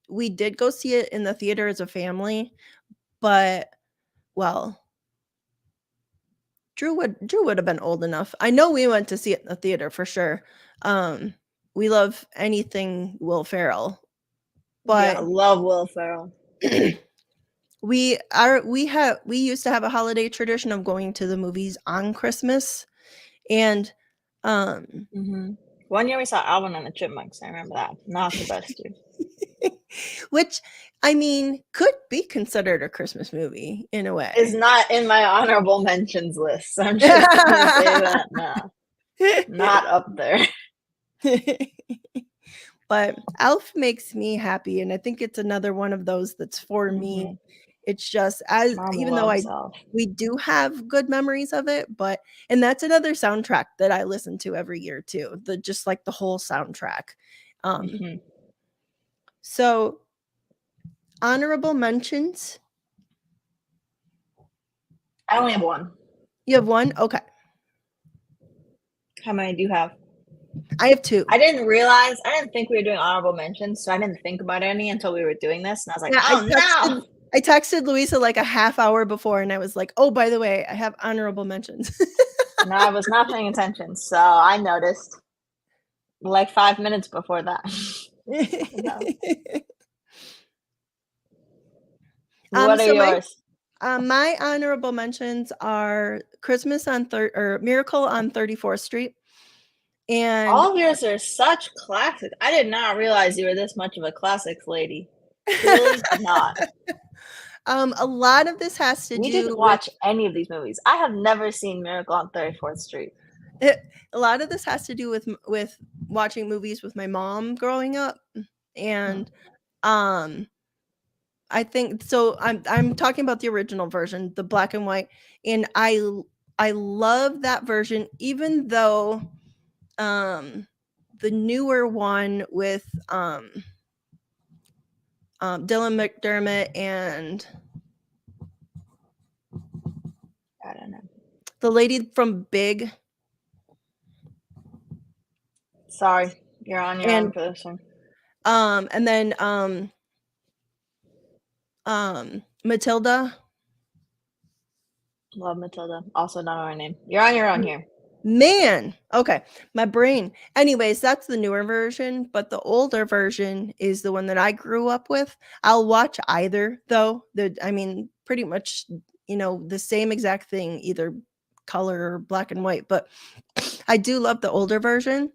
We did go see it in the theater as a family, but well, Drew would have been old enough. I know we went to see it in the theater for sure. Um, we love anything Will Ferrell, Yeah, I but love Will Ferrell. we used to have a holiday tradition of going to the movies on Christmas, and, um Mhm. One year we saw Alvin and the Chipmunks, I remember that. Not the best year. which, I mean, could be considered a Christmas movie in a Is way. not in my honorable mentions list, I'm just gonna say that now. Not up there. But Elf makes me happy, and I think it's another one of those that's for me. Mhm. It's just as Mom even though I loves Elf. we do have good memories of it, but and that's another soundtrack that I listen to every year too, just like the whole soundtrack. Um, Mhm. so honorable mentions, I only have 1. you have 1? Okay. How many do you have? I have 2. I didn't think we were doing honorable mentions, so I didn't think about any until we were doing this, and I was like, Yeah, "Oh, no!" I texted Louisa like a half hour before, and I was like, "Oh, by the way, I have honorable mentions." No, I was not paying attention, so I noticed, like, 5 minutes before that. No. What are So yours? my honorable mentions are Christmas on Thir or Miracle on 34th Street. And All of yours are such classics. I did not realize you were this much of a classics lady. Truly did not. a lot of this has to We do didn't with watch any of these movies. I have never seen Miracle on 34th Street. a lot of this has to do with watching movies with my mom growing up, Hmm. and um I think so. I'm talking about the original version, the black and white, and I love that version, even though um the newer one with Dylan McDermott and I don't know. the lady from Big Sorry, you're on your own and for this one. and then Matilda. Love Matilda. Also not our name. You're on your own here. Man, okay, my brain. Anyways, that's the newer version, but the older version is the one that I grew up with. I'll watch either though. I mean, pretty much, the same exact thing, either color or black and white, but I do love the older version.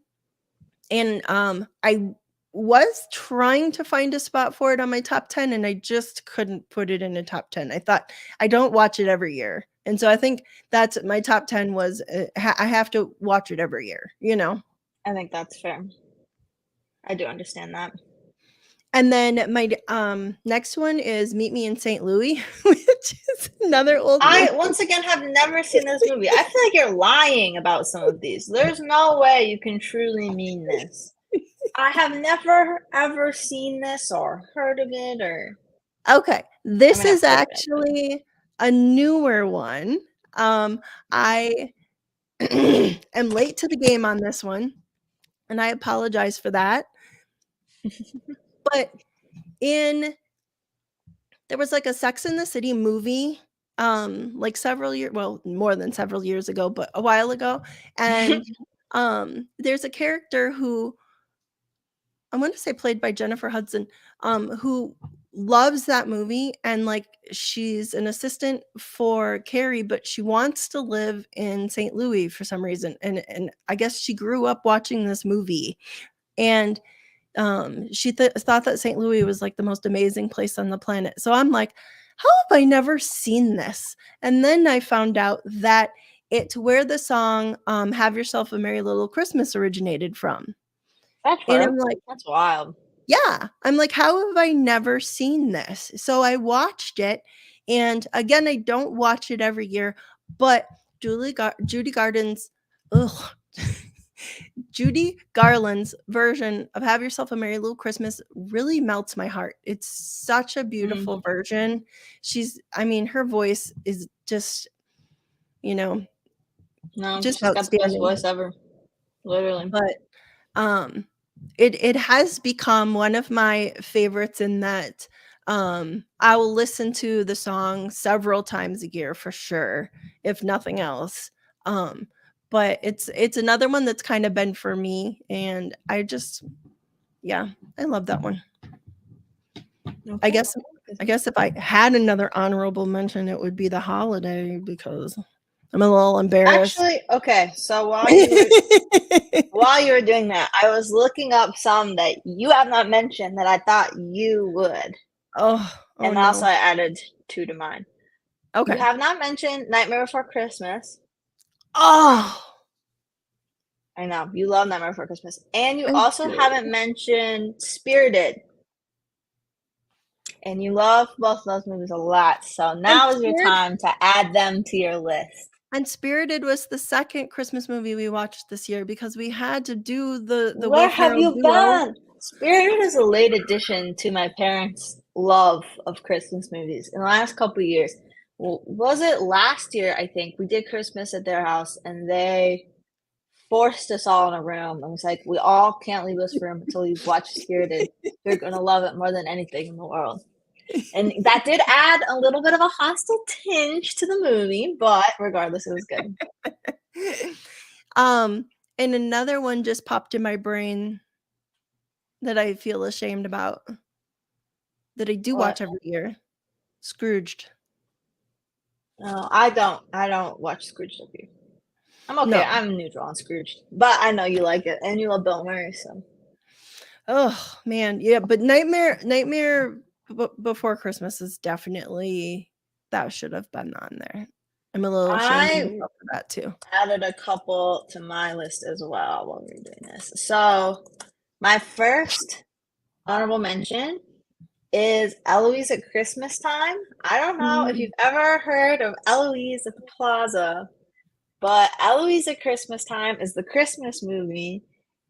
And I was trying to find a spot for it on my top 10 and I just couldn't put it in a top 10. I thought I don't watch it every year. And so I think that's my top 10 was I have to watch it every year. I think that's fair. I do understand that. And then my next one is Meet Me in St. Louis, which is another old I movie. once again have never seen this movie. I feel like you're lying about some of these. There's no way you can truly mean this. I have never ever seen this or heard of it or Okay, I this mean I've is heard of it, but actually a newer one. I am late to the game on this one, and I apologize for that. But in there was like a Sex in the City movie, like several years, well, more than several years ago, but a while ago. And there's a character who I want to say played by Jennifer Hudson, who loves that movie and like she's an assistant for Carrie, but she wants to live in St. Louis for some reason. And I guess she grew up watching this movie and she thought that St. Louis was like the most amazing place on the planet. So I'm like, how have I never seen this? And then I found out that it's where the song Have Yourself a Merry Little Christmas originated from. that's And true. I'm like, That's wild. yeah. I'm like, how have I never seen this? So I watched it. And again, I don't watch it every year, but Judy Garden's, ugh, Judy Garland's version of Have Yourself a Merry Little Christmas really melts my heart. It's such a Mm. beautiful version. I mean, her voice is just, you know, No, just she's got the best outstanding. voice ever. Literally. But um it has become one of my favorites in that I will listen to the song several times a year for sure, if nothing else. Um but it's another one that's kind of been for me and yeah, I love that one. I Okay. guess I guess if I had another honorable mention it would be The Holiday because I'm a little embarrassed. Actually, okay, so while you were doing that, I was looking up some that you have not mentioned that I thought you would. Oh And also no. I added two to mine. You Okay. have not mentioned Nightmare Before Christmas. Oh, I know, you love Nightmare Before Christmas. And you I also do. haven't mentioned Spirited. And you love both of those movies a lot. So And now is your Spirit time to add them to your list. and Spirited was the second Christmas movie we watched this year because we had to do the Will Where have Ferrell you duo. been? Spirited is a late addition to my parents' love of Christmas movies in the last couple years. Was it last year? I think we did Christmas at their house, and they forced us all in a room and was like, "We all can't leave this room until you watch Spirited. You're gonna love it more than anything in the world." And that did add a little bit of a hostile tinge to the movie, but regardless, it was good. Um, and another one just popped in my brain that I feel ashamed about that I do What? watch every year. Scrooged. No, I don't. I don't watch Scrooge with you. I'm okay. No. I'm neutral on Scrooge, but I know you like it, and you love Bill Murray, so. Oh man, yeah, but Nightmare Before Christmas is definitely that should have been on there. I'm a little ashamed of I myself for that too. added a couple to my list as well while we were doing this. So, my first honorable mention is Eloise at Christmas Time. I don't know if Mm. you've ever heard of Eloise at the Plaza, but Eloise at Christmas Time is the Christmas movie,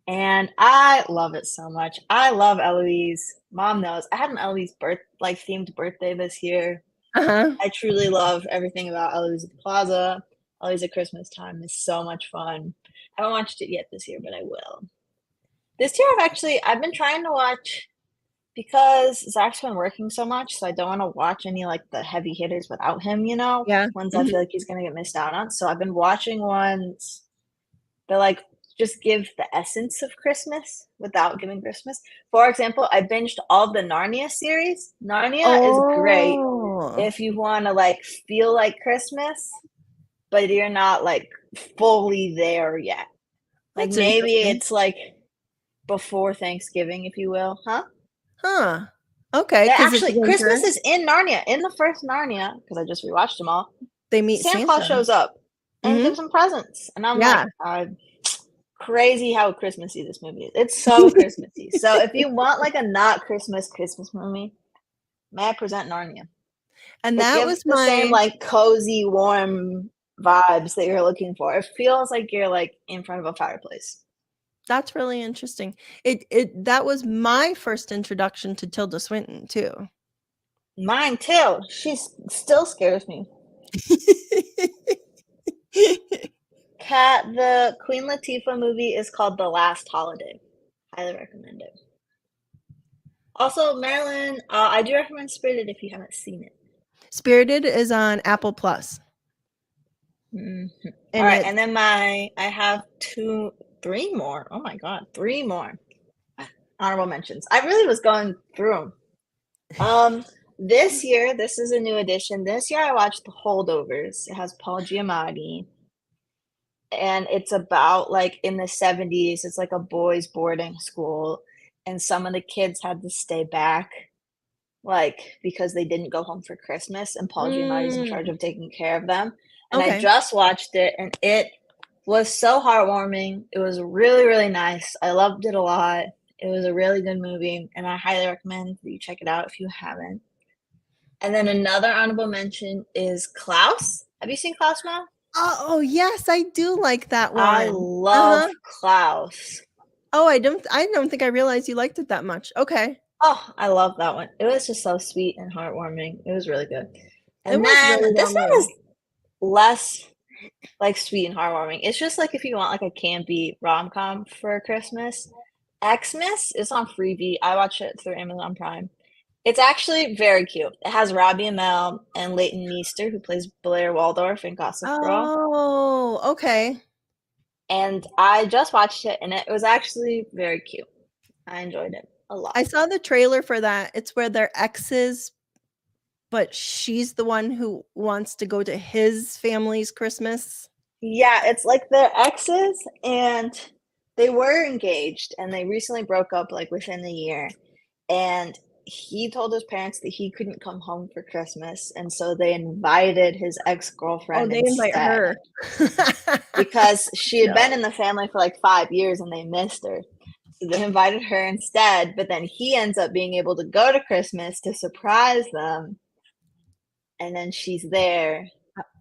and I love it so much. I love Eloise. Mom knows. I had an Eloise themed birthday this year. Uh-huh. I truly love everything about Eloise at the Plaza. Eloise at Christmas Time is so much fun. I haven't watched it yet this year, but I will. This year I've been trying to watch because Zach's been working so much, so I don't want to watch any like the heavy hitters without him, Yeah. ones I Mhm. feel like he's gonna get missed out on. So I've been watching ones that like just give the essence of Christmas without giving Christmas. For example, I binged all of the Narnia series. Narnia is great Oh, if you want to like feel like Christmas, but you're not like fully there yet. Like that's maybe interesting. it's like before Thanksgiving, if you will, huh? Huh. Okay, Yeah, because it's actually, Christmas winter. is in Narnia. In the first Narnia, because I just rewatched them all, They meet Santa Claus Santa. shows up and Mhm. gives them presents. And I'm like, Yeah. crazy how Christmassy this movie is. It's so Christmassy. So if you want like a not Christmas movie, may I present Narnia? And It that gives was the same my like cozy, warm vibes that you're looking for. It feels like you're like in front of a fireplace. that's really interesting. It that was my first introduction to Tilda Swinton too. Mine too. She still scares me. Kat, the Queen Latifah movie is called The Last Holiday. Highly recommend it. Also, Marilyn, I do recommend Spirited if you haven't seen it. Spirited is on Apple Plus, Mhm. All and right, it and then I have three more. Oh my God, three more honorable mentions. I really was going through them. This year, this is a new edition. This year, I watched The Holdovers. It has Paul Giamatti, and it's about like in the 70s. It's like a boys' boarding school, and some of the kids had to stay back, like because they didn't go home for Christmas, and Paul Giamatti's in charge Mm, of taking care of them. And I okay. just watched it, and it was so heartwarming. It was really, really nice. I loved it a lot. It was a really good movie, and I highly recommend that you check it out if you haven't. And then another honorable mention is Klaus. Have you seen Klaus now? Oh, yes, I do like that I one. love Uh-huh. Klaus. Oh, I don't think I realized you liked it that much. Okay. Oh, I love that one. It was just so sweet and heartwarming. It was really good. It And was then really this well one made. is less like sweet and heartwarming. It's just like if you want like a campy rom-com for Christmas. Xmas is on Freebie. I watch it through Amazon Prime. It's actually very cute. It has Robbie Amell and Leighton Meester, who plays Blair Waldorf in Gossip Girl. Oh, okay. And I just watched it, and it was actually very cute. I enjoyed it a I lot. saw the trailer for that. It's where they're exes, but she's the one who wants to go to his family's Christmas. Yeah, it's like they're exes, and they were engaged, and they recently broke up like within the year. And he told his parents that he couldn't come home for Christmas, and so they invited his Oh, ex-girlfriend they invite instead her. because she had been No. in the family for like 5 years and they missed her. So they invited her instead, but then he ends up being able to go to Christmas to surprise them, and then she's there.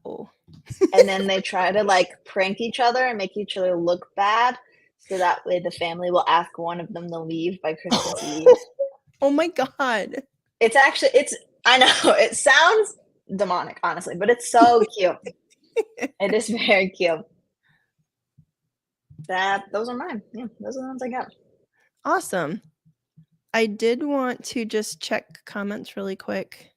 Oh. And then they try to like prank each other and make each other look bad. So that way the family will ask one of them to leave by Christmas Eve. Oh my god. It's I know it sounds demonic, honestly, but it's so cute. It is very cute. Those are mine. Yeah, those are the ones I got. Awesome. I did want to just check comments really quick.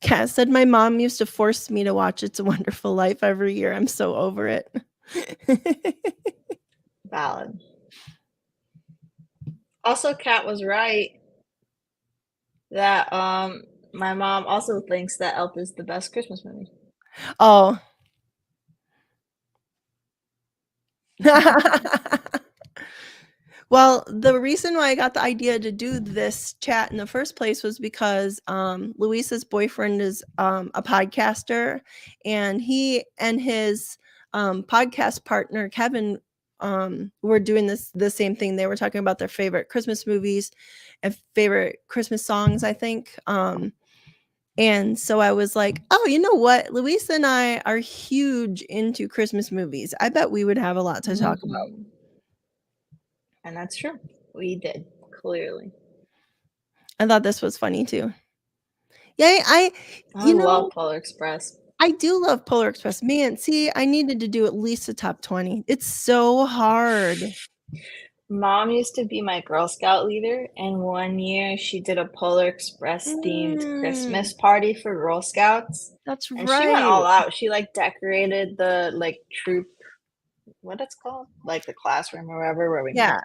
Kat said my mom used to force me to watch It's a Wonderful Life every year. I'm so over it. Valid. Also, Kat was right that My mom also thinks that Elf is the best Christmas movie. Oh. Well, the reason why I got the idea to do this chat in the first place was because Luisa's boyfriend is a podcaster, and he and his podcast partner Kevin were doing the same thing. They were talking about their favorite Christmas movies and favorite Christmas songs, I think. And so I was like, oh, you know what? Luisa and I are huge into Christmas movies. I bet we would have a lot to talk about. Mhm. And that's true. We did, clearly. I thought this was funny too. Yeah, I you love know, Polar Express. I do love Polar Express. Man, see, I needed to do at least a top 20. It's so hard. Mom used to be my Girl Scout leader, and one year she did a Polar Express themed Mm, Christmas party for Girl Scouts, that's and she went all right. out. She like decorated the like troop, what it's called, like the classroom or wherever where we Yeah, met,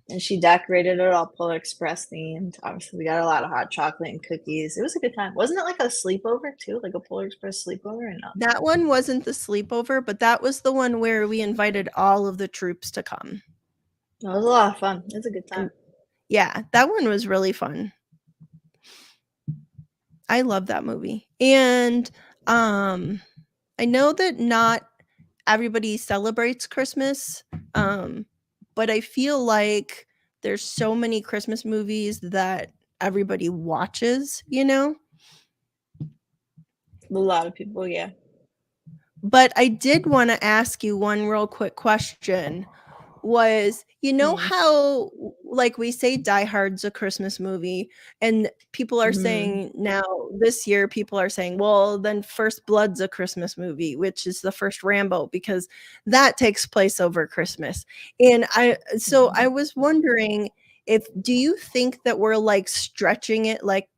and she decorated it all Polar Express themed. Obviously, we got a lot of hot chocolate and cookies. It was a good time. Wasn't it like a sleepover too, like a Polar Express sleepover or no? that one wasn't the sleepover, but that was the one where we invited all of the troops to come. It was a lot of fun. It was a good time. And yeah, that one was really fun. I love that movie. And I know that not everybody celebrates Christmas, but I feel like there's so many Christmas movies that everybody watches, you know? A lot of people, yeah. But I did want to ask you one real quick question. Was, you know Mm. how like we say Die Hard's a Christmas movie, and people are Mhm. saying now this year people are saying, well, then First Blood's a Christmas movie, which is the first Rambo, because that takes place over Christmas. And I Mhm. was wondering, if do you think that we're like stretching it, like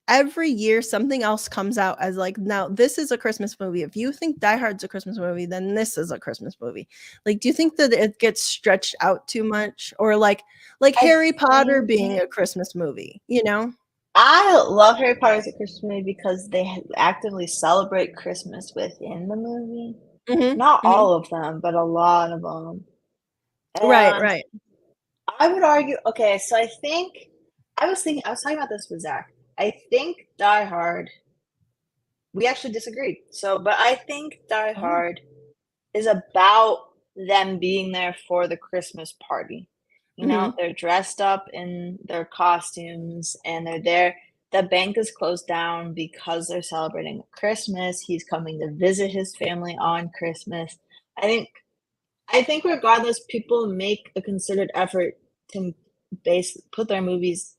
every year something else comes out as like, now this is a Christmas movie. If you think Die Hard's a Christmas movie, then this is a Christmas movie. Like, do you think that it gets stretched out too much, or like I Harry Potter think being a Christmas movie, you know? I love Harry Potter as a Christmas movie because they actively celebrate Christmas within the movie. Mhm, Not mhm. all of them, but a lot of them. Right, And right. I would argue, okay, so I was talking about this with Zach. I think Die Hard, we actually disagreed. So, but I think Die Oh, Hard is about them being there for the Christmas party. You know, mhm, they're dressed up in their costumes and they're there. The bank is closed down because they're celebrating Christmas. He's coming to visit his family on Christmas. I think I think regardless, people make a considered effort to put their movies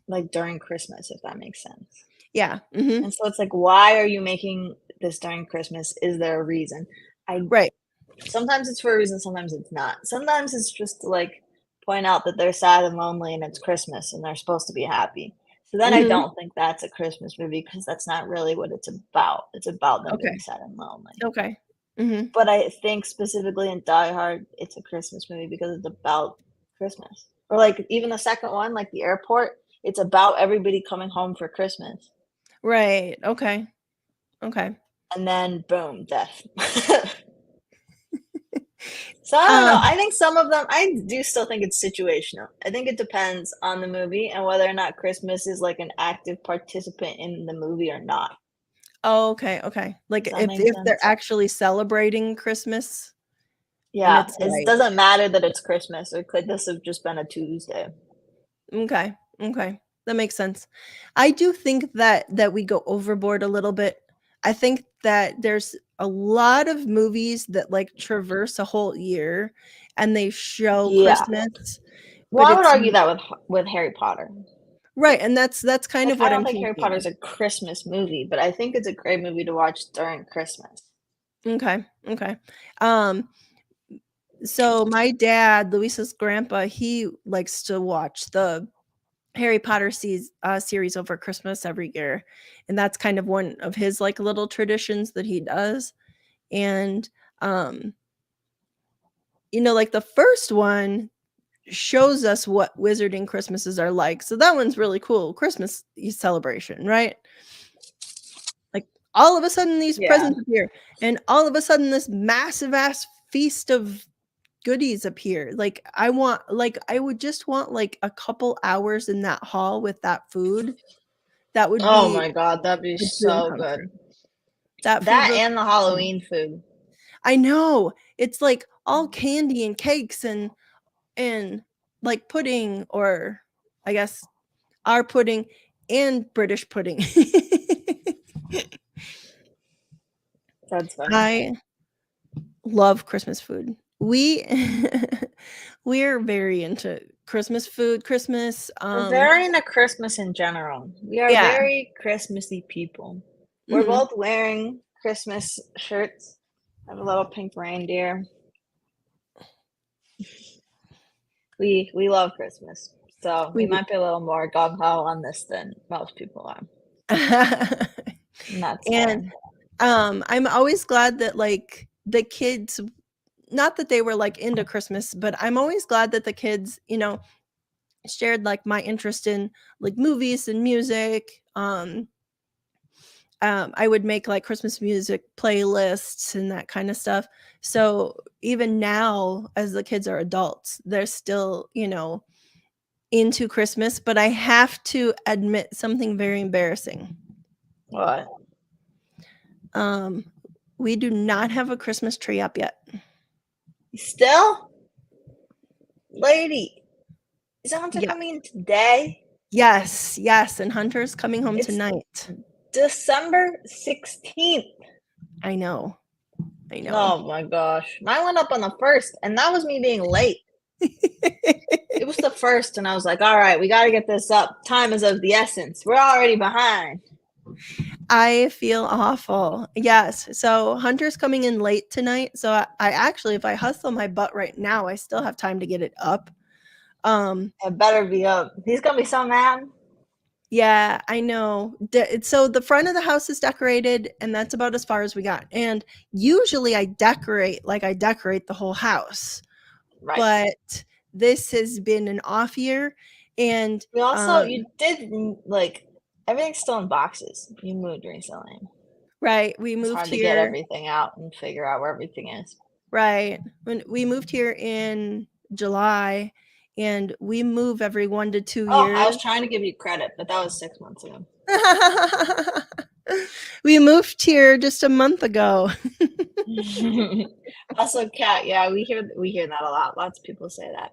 like during Christmas, if that makes sense. yeah, mhm, And so it's like, why are you making this during Christmas? Is there a reason? I right, Sometimes it's for a reason, sometimes it's not. Sometimes it's just to, like, point out that they're sad and lonely and it's Christmas and they're supposed to be happy. So then I mhm, don't think that's a Christmas movie because that's not really what it's about. It's about them being okay, sad and lonely. okay, mhm, But I think specifically in Die Hard, it's a Christmas movie because it's about Christmas. Or, like, even the second one, like, the airport, it's about everybody coming home for Christmas, right, okay, okay. and then boom, death. So I don't know. Um, I think some of them, I do still think it's situational. I think it depends on the movie and whether or not Christmas is like an active participant in the movie or not. oh, okay, okay. Like Does that make if they're sense? actually celebrating Christmas and Yeah, it's it like, doesn't matter that it's Christmas. It could this have just been a Tuesday. okay, okay, that makes sense. I do think that we go overboard a little bit. I think that there's a lot of movies that like traverse a whole year and they show Yeah. Christmas, Well, but I would it's argue that with Harry Potter. right, and that's kind Like of I what don't I'm think Harry Potter thinking. is a Christmas movie, but I think it's a great movie to watch during Christmas. Okay, okay. Um, so my dad, Luisa's grandpa, he likes to watch the Harry Potter series over Christmas every year, and that's kind of one of his, like, little traditions that he does, and, um, like, the first one, shows us what wizarding Christmases are like. So that one's really cool. Christmas celebration, right? Like all of a sudden these Yeah. presents appear, and all of a sudden this massive ass feast of goodies appear. Like I would just want like a couple hours in that hall with that food. That would Oh be my God, that'd be a dream so come good. true. That food That looks and the yummy. Halloween food. I know. It's like all candy and cakes and like pudding, or I guess our pudding and British pudding. That's funny. I love Christmas food. We're very into Christmas food, Christmas, We're very into Christmas in general. We are yeah. very Christmassy people. We're Mhm. both wearing Christmas shirts. I have a little pink reindeer. We love Christmas, so we We do. might be a little more gung ho on this than most people are. And that's And, fair. I'm always glad that, like, the kids, not that they were, like, into Christmas, but I'm always glad that the kids, shared, like, my interest in, like, movies and music. I would make, like, Christmas music playlists and that kinda stuff. So, even now, as the kids are adults, they're still, into Christmas, but I have to admit something very embarrassing. What? Um, we do not have a Christmas tree up yet. Still? Lady, is Hunter Yeah. coming today? Yes, yes, and Hunter's coming home It's tonight. December 16th. I know. I know. Oh my gosh. Mine went up on the 1st, and that was me being late. It was the 1st, and I was like, all right, we got to get this up. Time is of the essence. We're already behind. I feel awful. Yes. So Hunter's coming in late tonight. So I actually, if I hustle my butt right now, I still have time to get it up. It better be up. He's going to be so mad. Yeah, I know. So the front of the house is decorated, and that's about as far as we got. And usually I decorate the whole house, Right. but this has been an off year, and We also, you did, like, everything's still in boxes. You moved recently. right, we It's moved hard to get here. everything out and figure out where everything is. Right. When we moved here in July, and we move every 1 to 2 Oh, I years. was trying to give you credit, but that was 6 months ago. We moved here just a month ago. Also, Kat, yeah, we hear that a lot. Lots of people say that.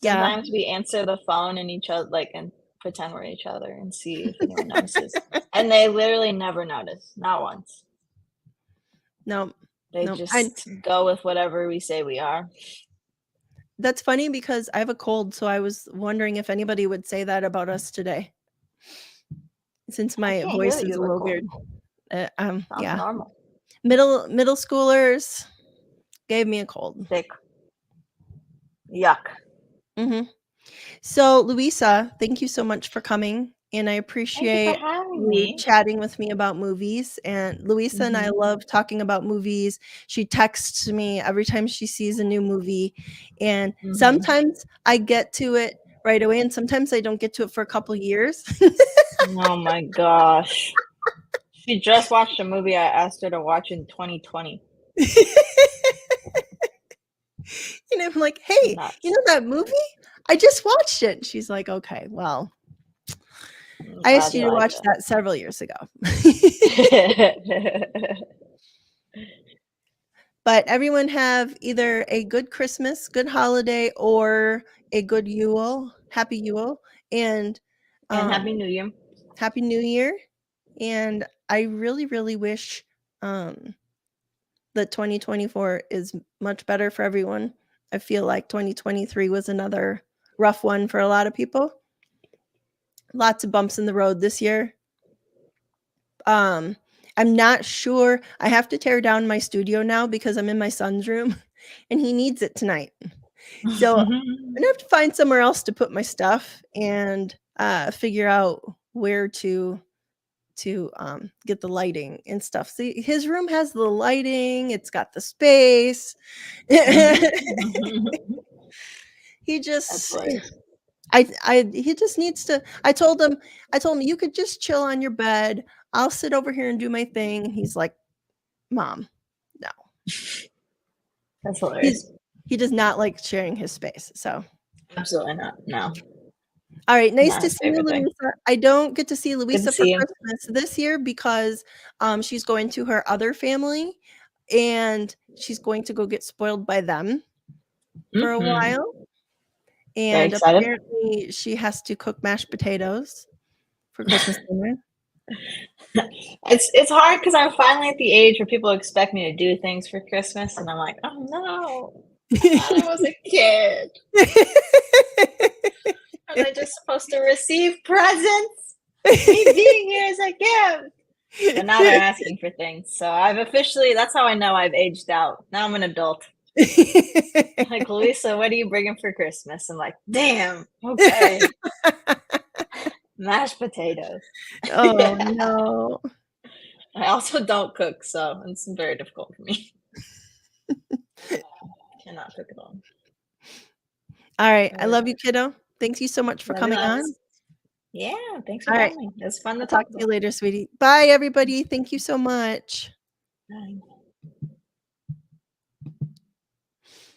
Yeah. Sometimes we answer the phone and each other and pretend we're each other and see if anyone notices. And they literally never notice, not once. No. They No. just go with whatever we say we are. That's funny because I have a cold, so I was wondering if anybody would say that about us today. Since I my can't hear voice that is you a look little cold. weird. Sounds Yeah. normal. Middle schoolers gave me a cold. Sick. Yuck. So, Louisa, thank you so much for coming, and I Thank you appreciate for having you me. chatting with me about movies. And Louisa and I love talking about movies. She texts me every time she sees a new movie, and sometimes I get to it right away, and sometimes I don't get to it for a couple years. Oh my gosh. She just watched a movie I asked her to watch in 2020. And I'm like, "Hey, Nuts. you know that movie? I just watched it." And she's like, "Okay, well, I asked you to watch that several years ago." But everyone have either a good Christmas, good holiday, or a good Yule, happy Yule, and And Happy New Year. Happy New Year. And I really, really wish that 2024 is much better for everyone. I feel like 2023 was another rough one for a lot of people. Lots of bumps in the road this year. I'm not sure. I have to tear down my studio now because I'm in my son's room and he needs it tonight. So I'm gonna have to find somewhere else to put my stuff and figure out where to get the lighting and stuff. See, his room has the lighting, it's got the space. He That's just hilarious. I he just needs to I told him, "You could just chill on your bed. I'll sit over here and do my thing." He's like, "Mom, no." That's He's hilarious. he does not like sharing his space, so Absolutely not. No, alright, nice not to his see you, favorite thing. Louisa. I don't get to see Good to Louisa for see you. Christmas this year because, she's going to her other family, and she's going to go get spoiled by them for a Mhm. while, Very and excited. apparently she has to cook mashed potatoes for Christmas dinner. It's hard because 'cause I'm finally at the age where people expect me to do things for Christmas, and I'm like, "Oh, no. I thought I was a kid. Was I just supposed to receive presents? Me being here is a gift." But now they're asking for things, so I've officially that's how I know I've aged out. Now I'm an adult. Like, "Louisa, what are you bringing for Christmas?" I'm like, "Damn, okay. Mashed potatoes." Oh, no. I also don't cook, so it's very difficult for me. Cannot cook at all. Alright, I Really love you, hard. kiddo. Thank you so much for Love you coming on. lots. Yeah, thanks for Alright, having me. It was fun to I'll talk talk to you about. later, sweetie. Bye, everybody. Thank you so much. Bye.